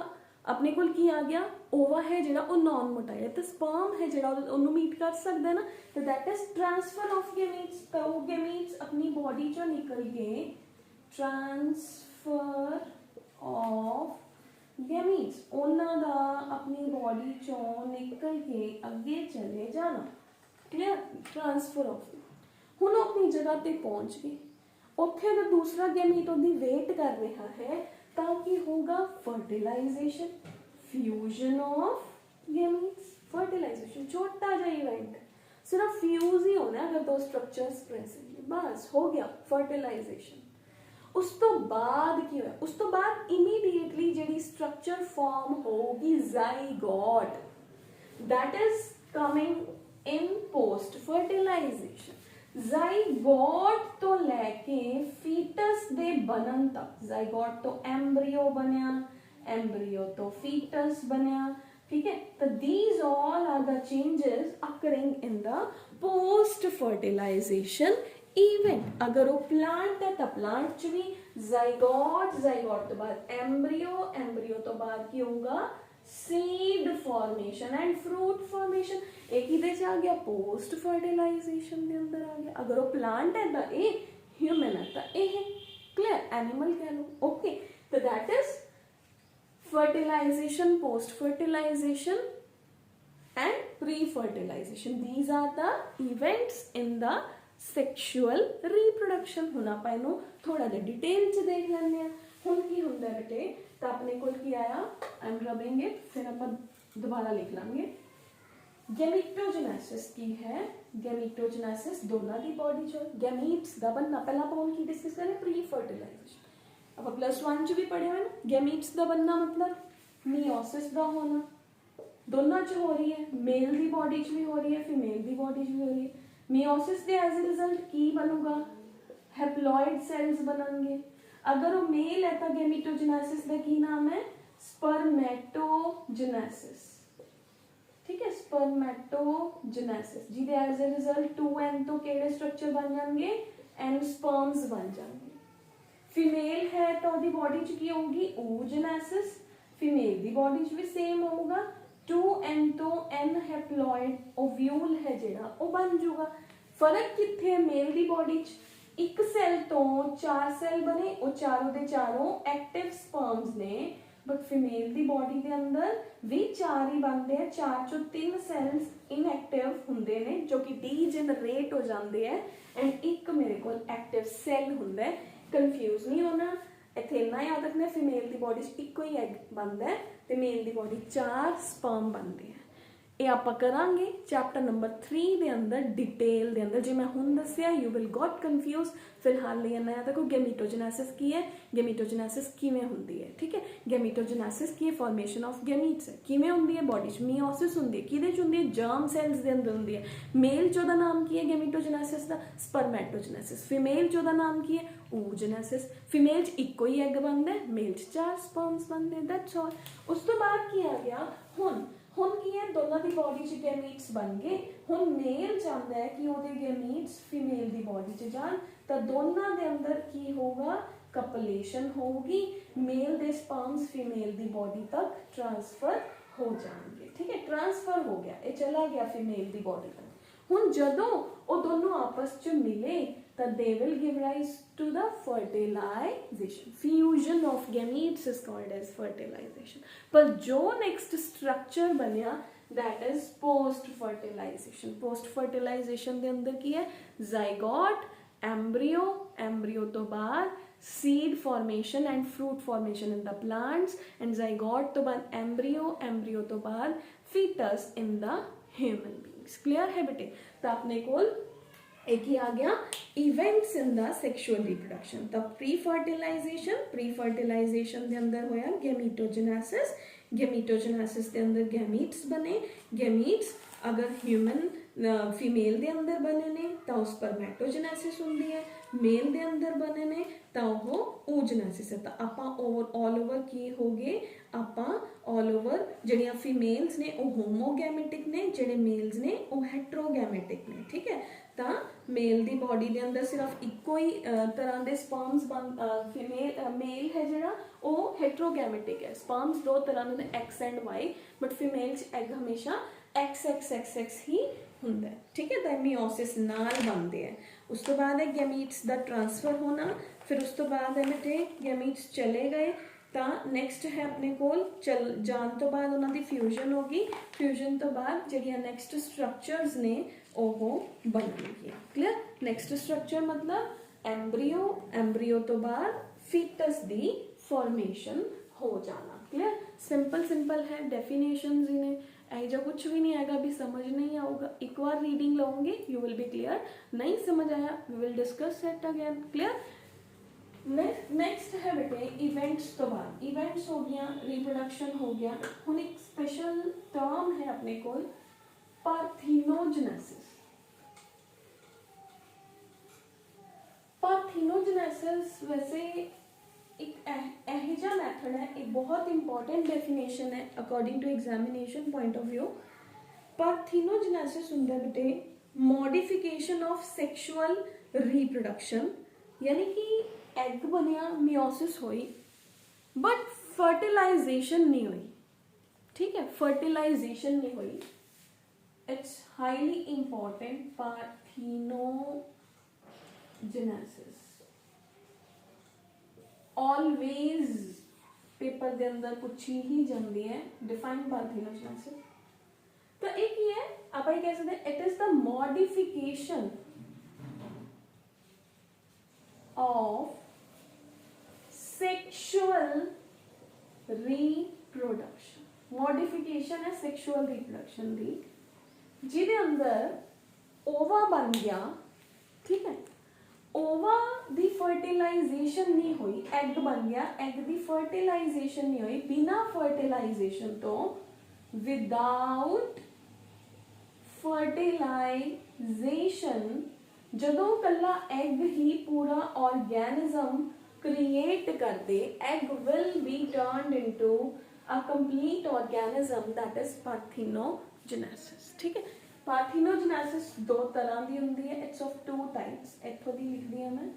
अपने कोल की आ गया, ओवा है जिहड़ा वो नॉन मोटाइल है, तो स्पर्म है जिहड़ा उन्होंने मीट कर सकता है ना, तो that is transfer of gametes. तो वो गैमीट्स अपनी बॉडी चो निकल गए, ट्रांसफर ऑफ गैमीट्स उन्हों का अपनी बॉडी चो निकल के अगे चले जाना, क्लियर, ट्रांसफर ऑफ। हुण अपनी जगह पे पहुंच गए, उत्थे तो दूसरा गैमीट उहदी वेट कर रहा है, ताकि होगा fertilization, fusion of gametes, fertilization, छोटा जा इवेंट, सिर्फ फ्यूज ही होना अगर दो स्ट्रक्चर्स प्रेजेंट, बस हो गया फर्टिलाइजेशन। उस तो बाद की होया, उस तो बाद इमीडिएटली जिहड़ी स्ट्रक्चर फॉर्म होगी zygote, that is coming in post fertilization. Zygote तो लैके फीटस दे बनन तक, जाइगोट तो एम्ब्रियो बनया, एम्ब्रियो तो फीटस बनया, ठीक है, तो these all are the changes occurring in the post fertilization event. अगर वो प्लांट है तो प्लांट च भी जाइगोट, जाइगोट तो बाद एम्ब्रियो, एम्ब्रियो तो बाद की होगा seed formation and fruit formation. एक ही दे आ गया पोस्ट फर्टिलाइजेशन के अंदर आ गया। अगर वो प्लांट है तो ए, ह्यूमन है तो ए है, क्लियर, एनिमल कह लो, ओके। तो that is fertilization, post fertilization and pre-fertilization. These are the events in the sexual reproduction. हुण आपां इहनूं थोड़ा जिहा डिटेल च देख लैंदे हां। हुण की हुंदा है बेटे, तो अपने कोल की आया, आई एम रबिंग इट, फिर आपां दोबारा लिख लांगे। गैमीटोजेनेसिस की है, गैमीटोजेनेसिस दोनों की बॉडी चो गैमीट्स दा बनना, पहला आपां हुण की डिस्कस करें, प्री फर्टिलाइजेशन। अब +1 च भी पढ़े हुए ना, गैमीट्स का बनना मतलब मियोसिस का होना, दोनों च हो रही है, मेल की बॉडी च भी हो रही है, फीमेल की बॉडी च भी हो रही है। मियोसिस के एज ए रिजल्ट की बनूगा, हैप्लॉइड सेल्स बननगे। अगर वो मेल है तो गैमीटोजेनेसिस का की नाम है, स्पर्मेटोजेनेसिस, ठीक है, स्पर्मेटोजेनेसिस, जिहदे एज ए रिजल्ट 2n तो केड़े स्ट्रक्चर बन जाएंगे, n स्पर्म्स बन जाएंगे। फीमेल है तो दी बॉडी च की होगी, oogenesis, फीमेल दी बॉडी च भी सेम होगा, 2n तो n हैप्लॉइड ओव्यूल है जिहड़ा वो बन जाऊगा। फर्क कित्थे है मेल दी बॉडी च, एक सेल तो 4 सेल बने, वो चारों दे चारों एक्टिव स्पर्म्स ने, बट फीमेल दी बॉडी दे अंदर भी 4 ही बनते हैं, 4 चो 3 सेल्स इनएक्टिव हुंदे ने जो कि डीजनरेट हो जाते हैं, एंड एक मेरे को एक्टिव सेल हुंदा है। कन्फ्यूज नहीं होना, इत्थे इन्ना याद रखना, फीमेल की बॉडी इको ही एग बनता है, तो मेल की बॉडी 4 स्पर्म बनते हैं। ये आपां करांगे चैप्टर नंबर 3 के अंदर डिटेल के अंदर, जो मैं हुण दस्सिया यू विल गॉट कन्फ्यूज। फिलहाल लिए इन्ना याद रखो, गैमीटोजेनेसिस की है, गैमीटोजेनेसिस किवें हुंदी है, ठीक है, गैमीटोजेनेसिस की फॉर्मेशन ऑफ गैमीट्स है, किवें हुंदी है, बॉडी च मियोसिस हुंदी है, किहदे च हुंदी है, जर्म सेल्स के अंदर हुंदी है। मेल च ओहदा नाम की है गैमीटोजेनेसिस का, स्पर्मेटोजेनेसिस। फीमेल च ओहदा नाम की है, oogenesis। फीमेल च इको ही एग बनता है, मेल च 4 स्पर्म्स बनते हैं, दैट्स ऑल। उस तो बाद की आ गया, हुण की है, दोनों की बॉडी च गैमीट्स बन गए। हुण मेल चाहता है कि ओहदे गैमीट्स फीमेल की बॉडी च जान, तो दोनों के अंदर की होगा, कपलेशन होगी, मेल दे स्पर्म्स फीमेल की बॉडी तक ट्रांसफर हो जाएंगे, ठीक है, ट्रांसफर हो गया, ये चला गया फीमेल की बॉडी तक। हुण जदों वो दोनों आपस च मिले तो they will give rise to the fertilization. Fusion of gametes is called as fertilization. पर जो next structure बनिया that is post fertilization. Post fertilization के अंदर की है zygote, embryo, embryo तो बाद seed formation and fruit formation in the plants, and zygote तो बाद embryo, embryo तो बाद fetus in the human beings. Clear है बेटे? तो आपने को एक ही आ गया events in the sexual reproduction. तब प्री फर्टिलाइजेशन के अंदर होया गैमीटोजेनेसिस, गैमीटोजेनेसिस के अंदर गैमीट्स बने, गैमीट्स अगर ह्यूमन फीमेल के अंदर बने ने तो स्पर्मेटोजेनेसिस हुंदी है, मेल के अंदर बने ने तो वो oogenesis है। तो आपां ऑल ओवर की हो गए, आपां ऑल ओवर जिहड़ियां फीमेल्स ने वो होमोगैमेटिक ने, जिहड़े मेल्स ने वो हेट्रोगैमेटिक ने, ठीक है। तो मेल दी बॉडी दे अंदर सिर्फ इको ही तरह के स्पर्म्स मेल है जिहड़ा वो हेट्रोगैमेटिक है, स्पर्म्स दो तरह के X and Y, but female egg हमेशा एक्स एक्स एक्स एक्स ही हुंदा है, ठीक है। तो मियोसिस नाल बनते हैं। उस तो बाद है गैमीट्स का ट्रांसफर होना, फिर उस तो बाद है बेटे गैमीट्स चले गए तो नैक्सट है अपने कोल चल जान तो बाद उन्होंने फ्यूजन होगी, फ्यूजन तो बाद जिहड़ियां नैक्सट स्ट्रक्चर्स ने वो बननगियां। क्लियर। नैक्सट स्ट्रक्चर मतलब एम्ब्रीओ, एम्ब्रीओ तो बाद फीटस दी फॉर्मेशन हो जाना। क्लियर। सिंपल सिंपल है, डेफिनेशंस ही ने, ऐसा कुछ भी नहीं आएगा भी समझ नहीं आऊगा। एक बार रीडिंग लाओगे यू विल बी क्लियर, नहीं समझ आया we will discuss it again. Clear. Next है बेटे इवेंट्स तो बाद, इवेंट्स हो गया, रिप्रोडक्शन हो गया। हुण एक स्पेशल टर्म है अपने को पार्थिनोजेनेसिस। पार्थिनोजेनेसिस वैसे एक एहजा मैथड है, एक बहुत इंपॉर्टेंट डेफिनेशन है according to examination point of view. Parthenogenesis हुंदा बेटे मॉडिफिकेशन ऑफ सेक्शुअल रिप्रोडक्शन, यानी कि एग बनया, मियोसिस हुई, बट फर्टिलाइजेशन नहीं हुई, ठीक है, फर्टिलाइजेशन नहीं हुई। It's highly important parthenogenesis. Always paper के अंदर पूछी ही जाती है डिफाइन पार्थिनोजेनेसिस। तो एक ही है आप ये कह सकते हैं it is the modification of sexual reproduction. Modification है सेक्शुअल रिप्रोडक्शन दी, जिहदे अंदर ओवा बन गया, ठीक है, ओवा दी फर्टिलाइजेशन नहीं हुई, एग बन गया, एग दी फर्टिलाइजेशन नहीं हुई, बिना फर्टिलाइजेशन तो विदाउट फर्टिलाइजेशन जदों कल्ला एग ही पूरा ऑर्गेनिज्म क्रिएट कर दे, egg will be turned into a complete organism, that is parthenogenesis. ठीक है। पार्थिनोजेनेसिस दो तरह की होंगी है, इट्स ऑफ टू टाइप्स। इत्थों दी लिख दी मैं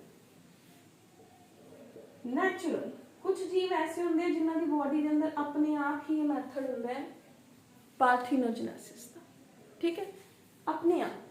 नैचुरल, कुछ जीव ऐसे होंगे जिन्हों की बॉडी के अंदर अपने आप ही मैथड होंदा है पार्थिनोजेनेसिस का, ठीक है, अपने आप।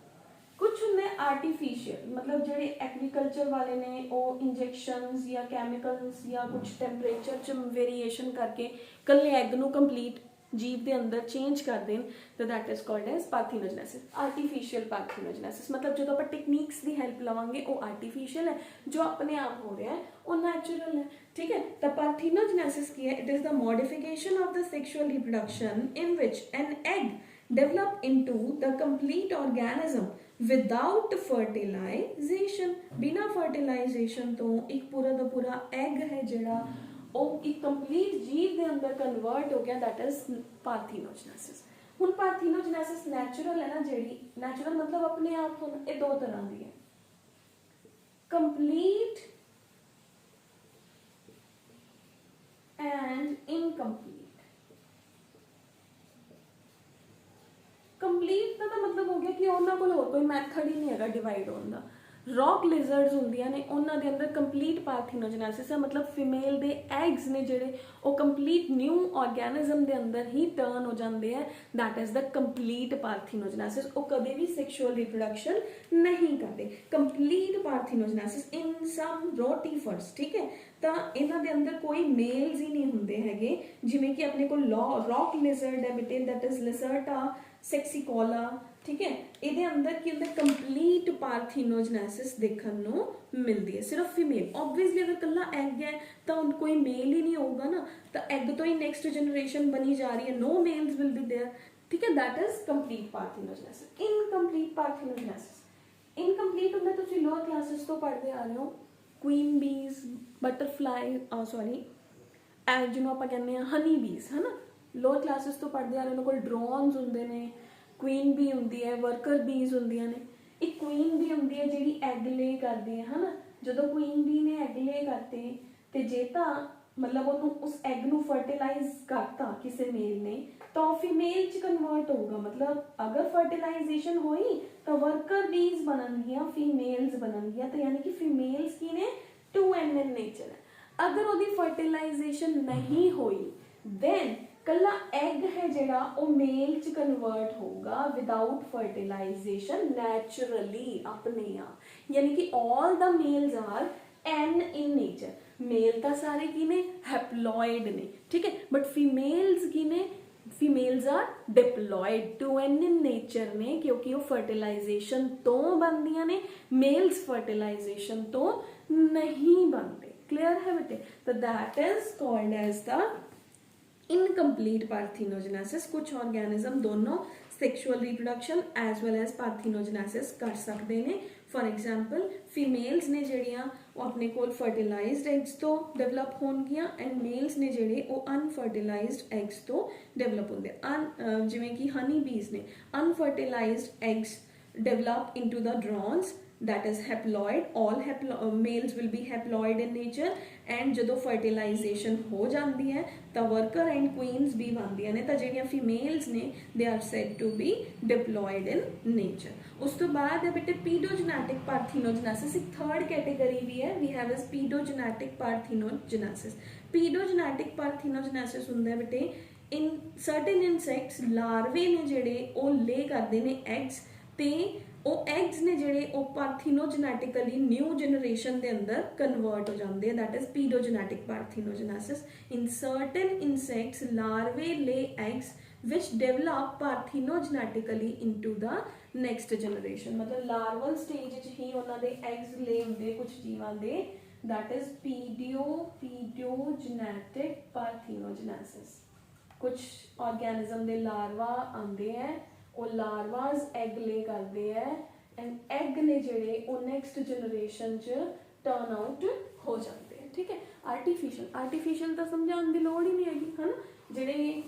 कुछ होंगे आर्टिफिशियल, मतलब जेडे एग्रीकल्चर वाले ने वो इंजैक्शंस या कैमिकल्स या कुछ टैंपरेचर च वेरीएशन करके कल्ले एग नू कंप्लीट जीव के अंदर चेंज कर दें, तो that is called as parthenogenesis. Artificial parthenogenesis मतलब जो आप टेक्निक्स की हेल्प लवांगे वो आर्टिफिशियल है, जो अपने आप हो रहा है वो नेचुरल है। ठीक है। तो पार्थिनोजेनेसिस की है, it is the modification of the sexual reproduction in which an egg develop into the complete organism without fertilization. बिना फर्टिलाइजेशन तो एक पूरा का पूरा एग है जिहड़ा ਉਹ एक कंप्लीट जीव के अंदर कन्वर्ट हो गया, दैट इज पार्थिनोजेनेसिस। हुण पार्थिनोजेनेसिस नैचुरल है ना, जेड़ी नैचुरल मतलब अपने आप होना, ये दो तरह की है, कंप्लीट एंड इनकम्प्लीट। कंप्लीट का मतलब हो गया कि उन्होंने कोल होर कोई मैथड ही नहीं है डिवाइड होने का। रॉक लिजर्ड्स होंदियां ने, उन्हां दे अंदर कंप्लीट पार्थिनोजेनेसिस है, मतलब फीमेल दे एग्स ने जिहड़े वो कंप्लीट न्यू ऑर्गेनिज्म दे अंदर ही टर्न हो जाते हैं, that is the complete parthenogenesis. वो कभी भी सेक्शुअल रिप्रोडक्शन नहीं करते। कंप्लीट पार्थिनोजेनेसिस इन सम रोटीफर्स, ठीक है, तो इन्हां दे अंदर कोई मेल्स ही नहीं होंदे हैगे, जिवें कि अपने को रॉक लिजर्ड है बेटे, दैट इज लिसर्टा सेक्सिकोला, ठीक है, ये अंदर की अंदर कंप्लीट पार्थिनोजेनेसिस देखने को मिलती है, सिर्फ फीमेल। ऑब्वियसली अगर कल्ला एग है तो कोई मेल ही नहीं होगा ना, तो एग तो ही नेक्स्ट जनरेशन बनी जा रही है, no males will be there, ठीक है, that is complete parthenogenesis. Incomplete parthenogenesis, incomplete होंगे तुम लोअर क्लासेस तो पढ़ते आ रहे हो, क्वीन बीज, बटरफ्लाई, सॉरी जिन्होंने आप कहने हनी बीज है ना, लोअर क्लासेस तो पढ़ते आ रहे हो, उन्होंने कोल ड्रोन्स होंगे ने, क्वीन भी होंगी है, वर्कर बीज होंदियां ने। एक क्वीन भी होंगी है जिहड़ी एग ले करती है ना, जो क्वीन बी ने एग ले करते ਤੇ ਜੇ ਤਾਂ मतलब ਉਹਨੂੰ ਉਸ ਐਗ ਨੂੰ ਫਰਟੀਲਾਈਜ਼ ਕਰਤਾ ਕਿਸੇ ਮੇਲ ਨੇ ਤਾਂ ਉਹ ਫੀਮੇਲ ਚ ਕਨਵਰਟ ਹੋਊਗਾ। मतलब अगर फर्टिलाइजेशन होई तो वर्कर बीज बननगियां फीमेल्स बननगियां तो यानी कि फीमेल्स की ने 2n in नेचर है। अगर ਉਹਦੀ फर्टिलाइजेशन नहीं होई then कला एग है जेड़ा वो मेल च कन्वर्ट होगा विदाउट फर्टिलाइजेशन नैचुरली अपने आप। यानी कि all the males are n in nature. Male तो सारे की ने हैप्लॉइड ने, ठीक है, बट फीमेल्स की ने females are diploid 2n in nature ने क्योंकि वो फर्टिलाइजेशन तो बनदियां ने, मेल्स फर्टिलाइजेशन तो नहीं बनते। क्लियर है बेटे? तो that is called as the incomplete parthenogenesis. कुछ ऑर्गेनिज्म दोनों sexual reproduction as well as parthenogenesis कर सकते हैं। फॉर एग्जाम्पल फीमेल्स ने जड़ियाँ वो अपने कोल फर्टिलाइज्ड एग्स तो डेवलप होणगियां एंड मेल्स ने जेड़े वो अनफर्टिलाइज्ड एग्स तो डेवलप होंगे। जिवें कि हनी बीज ने unfertilised eggs develop into the drones that is haploid। all males will be haploid in nature and ਜਦੋਂ fertilization ਹੋ ਜਾਂਦੀ ਹੈ ਤਾਂ worker and queens भी ਬਣਦੀਆਂ ਨੇ ਤਾਂ ਜਿਹੜੀਆਂ females ਨੇ they are said to be diploid in nature। ਉਸ ਤੋਂ ਬਾਅਦ ਹੈ ਬੇਟੇ pedogenetic parthenogenesis। ਇੱਕ third category ਵੀ ਹੈ we have is pedogenetic parthenogenesis। pedogenetic parthenogenesis ਹੁੰਦਾ ਹੈ ਬੇਟੇ in certain insects larvae ਨੇ ਜਿਹੜੇ ਉਹ lay ਕਰਦੇ ਨੇ eggs ਤੇ ਉਹ ਐਗਸ ਨੇ ਜਿਹੜੇ ਉਹ ਪਾਰਥੀਨੋਜੈਨੇਟਿਕਲੀ ਨਿਊ ਜਨਰੇਸ਼ਨ ਦੇ ਅੰਦਰ ਕਨਵਰਟ ਹੋ ਜਾਂਦੇ ਆ। That is paedogenetic parthenogenesis. In certain insects larvae lay eggs which develop parthenogenetically into the next generation। मतलब लार्वल स्टेज च ही ਉਹਨਾਂ ਦੇ ਐਗਸ ले ਹੁੰਦੇ ਕੁਝ ਜੀਵਾਂ ਦੇ। That is paedogenetic parthenogenesis. कुछ ऑर्गेनिज्म ਦੇ लार्वा आंदे हैं ਉਹ ਲਾਰਵਾਜ਼ ਐਗ ਲੇ ਕਰਦੇ ਹੈ ਐਂਡ ਐਗ ਨੇ ਜਿਹੜੇ ਉਹ ਨੈਕਸਟ ਜਨਰੇਸ਼ਨ 'ਚ ਟਰਨ ਆਊਟ ਹੋ ਜਾਂਦੇ ਹੈ। ਠੀਕ ਹੈ, ਆਰਟੀਫਿਸ਼ੀਅਲ ਤਾਂ ਸਮਝਾਉਣ ਦੀ ਲੋੜ ਹੀ ਨਹੀਂ ਹੈਗੀ ਹੈ ਨਾ। ਜਿਹੜੇ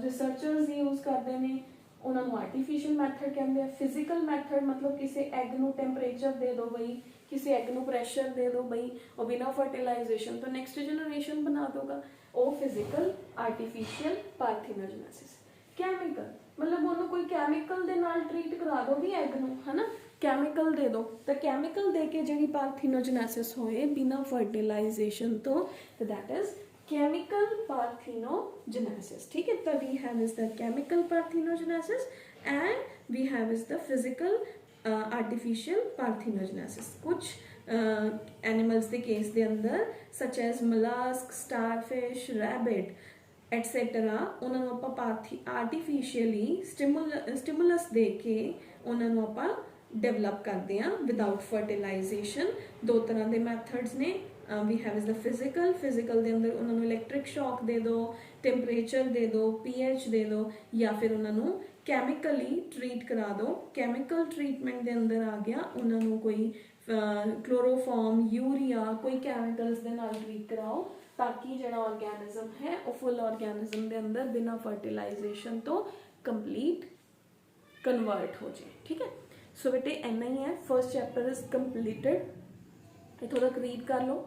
ਰਿਸਰਚਰਸ ਯੂਜ਼ ਕਰਦੇ ਨੇ ਉਹਨਾਂ ਨੂੰ ਆਰਟੀਫਿਸ਼ੀਅਲ ਮੈਥਡ ਕਹਿੰਦੇ ਆ। ਫਿਜ਼ੀਕਲ ਮੈਥਡ मतलब ਕਿਸੇ ਐਗ ਨੂੰ ਟੈਂਪਰੇਚਰ ਦੇ ਦਿਓ ਬਈ, ਕਿਸੇ ਐਗ ਨੂੰ ਪ੍ਰੈਸ਼ਰ ਦੇ ਦਿਓ ਬਈ, ਉਹ ਬਿਨਾਂ ਫਰਟੀਲਾਈਜੇਸ਼ਨ ਤੋਂ ਨੈਕਸਟ ਜਨਰੇਸ਼ਨ ਬਣਾ ਦੋਗਾ, ਉਹ ਫਿਜ਼ੀਕਲ ਆਰਟੀਫਿਸ਼ੀਅਲ ਪਾਰਥੇਨੋਜੈਨੇਸਿਸ। ਕੈਮੀਕਲ मतलब ਉਹਨੂੰ ਕੋਈ ਕੈਮੀਕਲ ਦੇ ਨਾਲ ਟ੍ਰੀਟ ਕਰਾ ਦੋ ਵੀ ਐਗ ਨੂੰ ਹੈ ਨਾ, ਕੈਮੀਕਲ ਦੇ ਦਿਓ ਤਾਂ ਕੈਮੀਕਲ ਦੇ ਕੇ ਜਿਹੜੀ ਪਾਰਥੇਨੋਜੈਨੇਸਿਸ ਹੋਏ ਬਿਨਾਂ ਫਰਟੀਲਾਈਜੇਸ਼ਨ ਤੋਂ ਤਾਂ ਦੈਟ ਇਜ਼ chemical parthenogenesis। ठीक है, तो we have is the chemical parthenogenesis and we have is the physical artificial parthenogenesis। कुछ animals के केस दे अंदर such as mollusk, starfish, rabbit एटसैटरा उन्होंने आप आर्टिफिशियली स्टिमुलस दे के उन्होंने आप डेवलप करते हैं विदाउट फर्टिलाइजेशन। दो तरह के मैथड्स ने। We have is the physical दे अंदर उन्होंने इलैक्ट्रिक शॉक दे दो, टेंपरेचर दे दो, pH दे दो, या फिर उन्होंने कैमिकली ट्रीट करा दो। कैमिकल ट्रीटमेंट दे अंदर आ गया उन्होंने कोई क्लोरोफॉर्म, यूरिया, कोई कैमिकल्स दे नाल ट्रीट कराओ ताकि जो ऑर्गेनिज्म है वो फुल ऑर्गेनिज्म के अंदर बिना फर्टिलाइजेशन तो कंप्लीट कन्वर्ट हो जाए। ठीक है, सो बेटे इन्ना ही है। First chapter is completed. इतों तक रीड कर लो।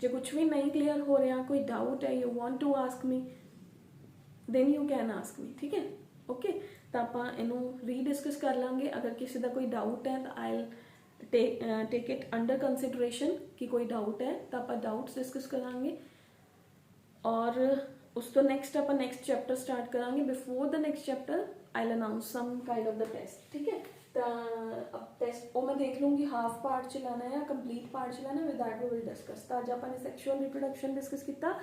जो कुछ भी नहीं क्लियर हो रहा, कोई डाउट है, you want to ask me, then you can ask me. ठीक है, ओके, तो आप इनू रीडिस्कस कर लांगे। अगर किसी का कोई डाउट है तो I take it under consideration कि कोई डाउट है तो आप डाउट्स डिस्कस करांगे और उस तो नेक्स्ट आप नेक्स्ट चैप्टर स्टार्ट करांगे। Before the next chapter I will announce some kind of the test. ठीक है, तो अब टेस्ट वो मैं देख लूँगी हाफ पार्ट चलाना है या कंप्लीट पार्ट चलाना है, with that we will discuss. तो अज आपने सैक्शुअल रिप्रोडक्शन डिस्कस किया,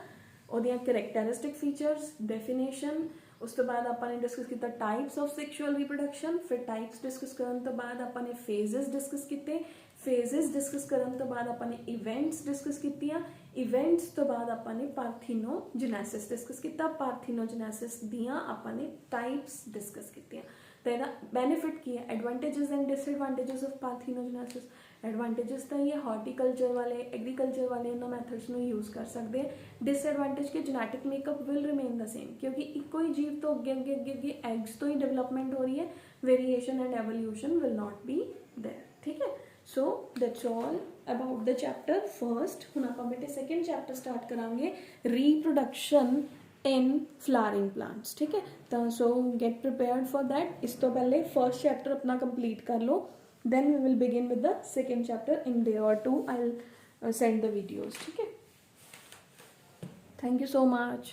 ਉਹਦੀਆਂ करैक्टरिस्टिक फीचर्स, डेफिनेशन। उस तो बाद आपने डिस्कस किया टाइप्स ऑफ सैक्शुअल रिप्रोडक्शन। फिर टाइप्स डिस्कस करने तो बाद आपने फेजेस डिस्कस किए। फेजेस डिस्कस करने तो बाद आपने इवेंट्स डिस्कस कीतियां। इवेंट्स तो बाद आपने पार्थेनोजेनेसिस डिस्कस किया। पार्थेनोजेनेसिस दियां आपने टाइप्स डिस्कस कीतियां। तो यदा बेनिफिट की है, advantages and disadvantages of parthenogenesis. Advantages तो ये हॉर्टिकल्चर वाले, एग्रीकल्चर वाले इन्होंने मैथड्स में यूज़ कर सकते हैं। डिसएडवांटेज के genetic makeup will remain the same क्योंकि इको ही जीव तो अगे अगे अगे अगे एग्स तो ही डेवलपमेंट हो रही है। Variation and evolution will not be there. ठीक है, so that's all. About the chapter first. ਹੁਣ ਆਪਾਂ ਬੇਟੇ ਸੈਕਿੰਡ ਚੈਪਟਰ ਸਟਾਰਟ ਕਰਾਂਗੇ, ਰੀਪਰੋਡਕਸ਼ਨ ਇਨ ਫਲਾਵਰਿੰਗ ਪਲਾਂਟਸ। ਠੀਕ ਹੈ, ਤਾਂ so get prepared for that. ਇਸ ਤੋਂ ਪਹਿਲੇ ਫਰਸਟ ਚੈਪਟਰ ਆਪਣਾ ਕੰਪਲੀਟ ਕਰ ਲਓ, then we will begin with the second chapter in day or two. I'll send the videos. ठीक है, thank you so much.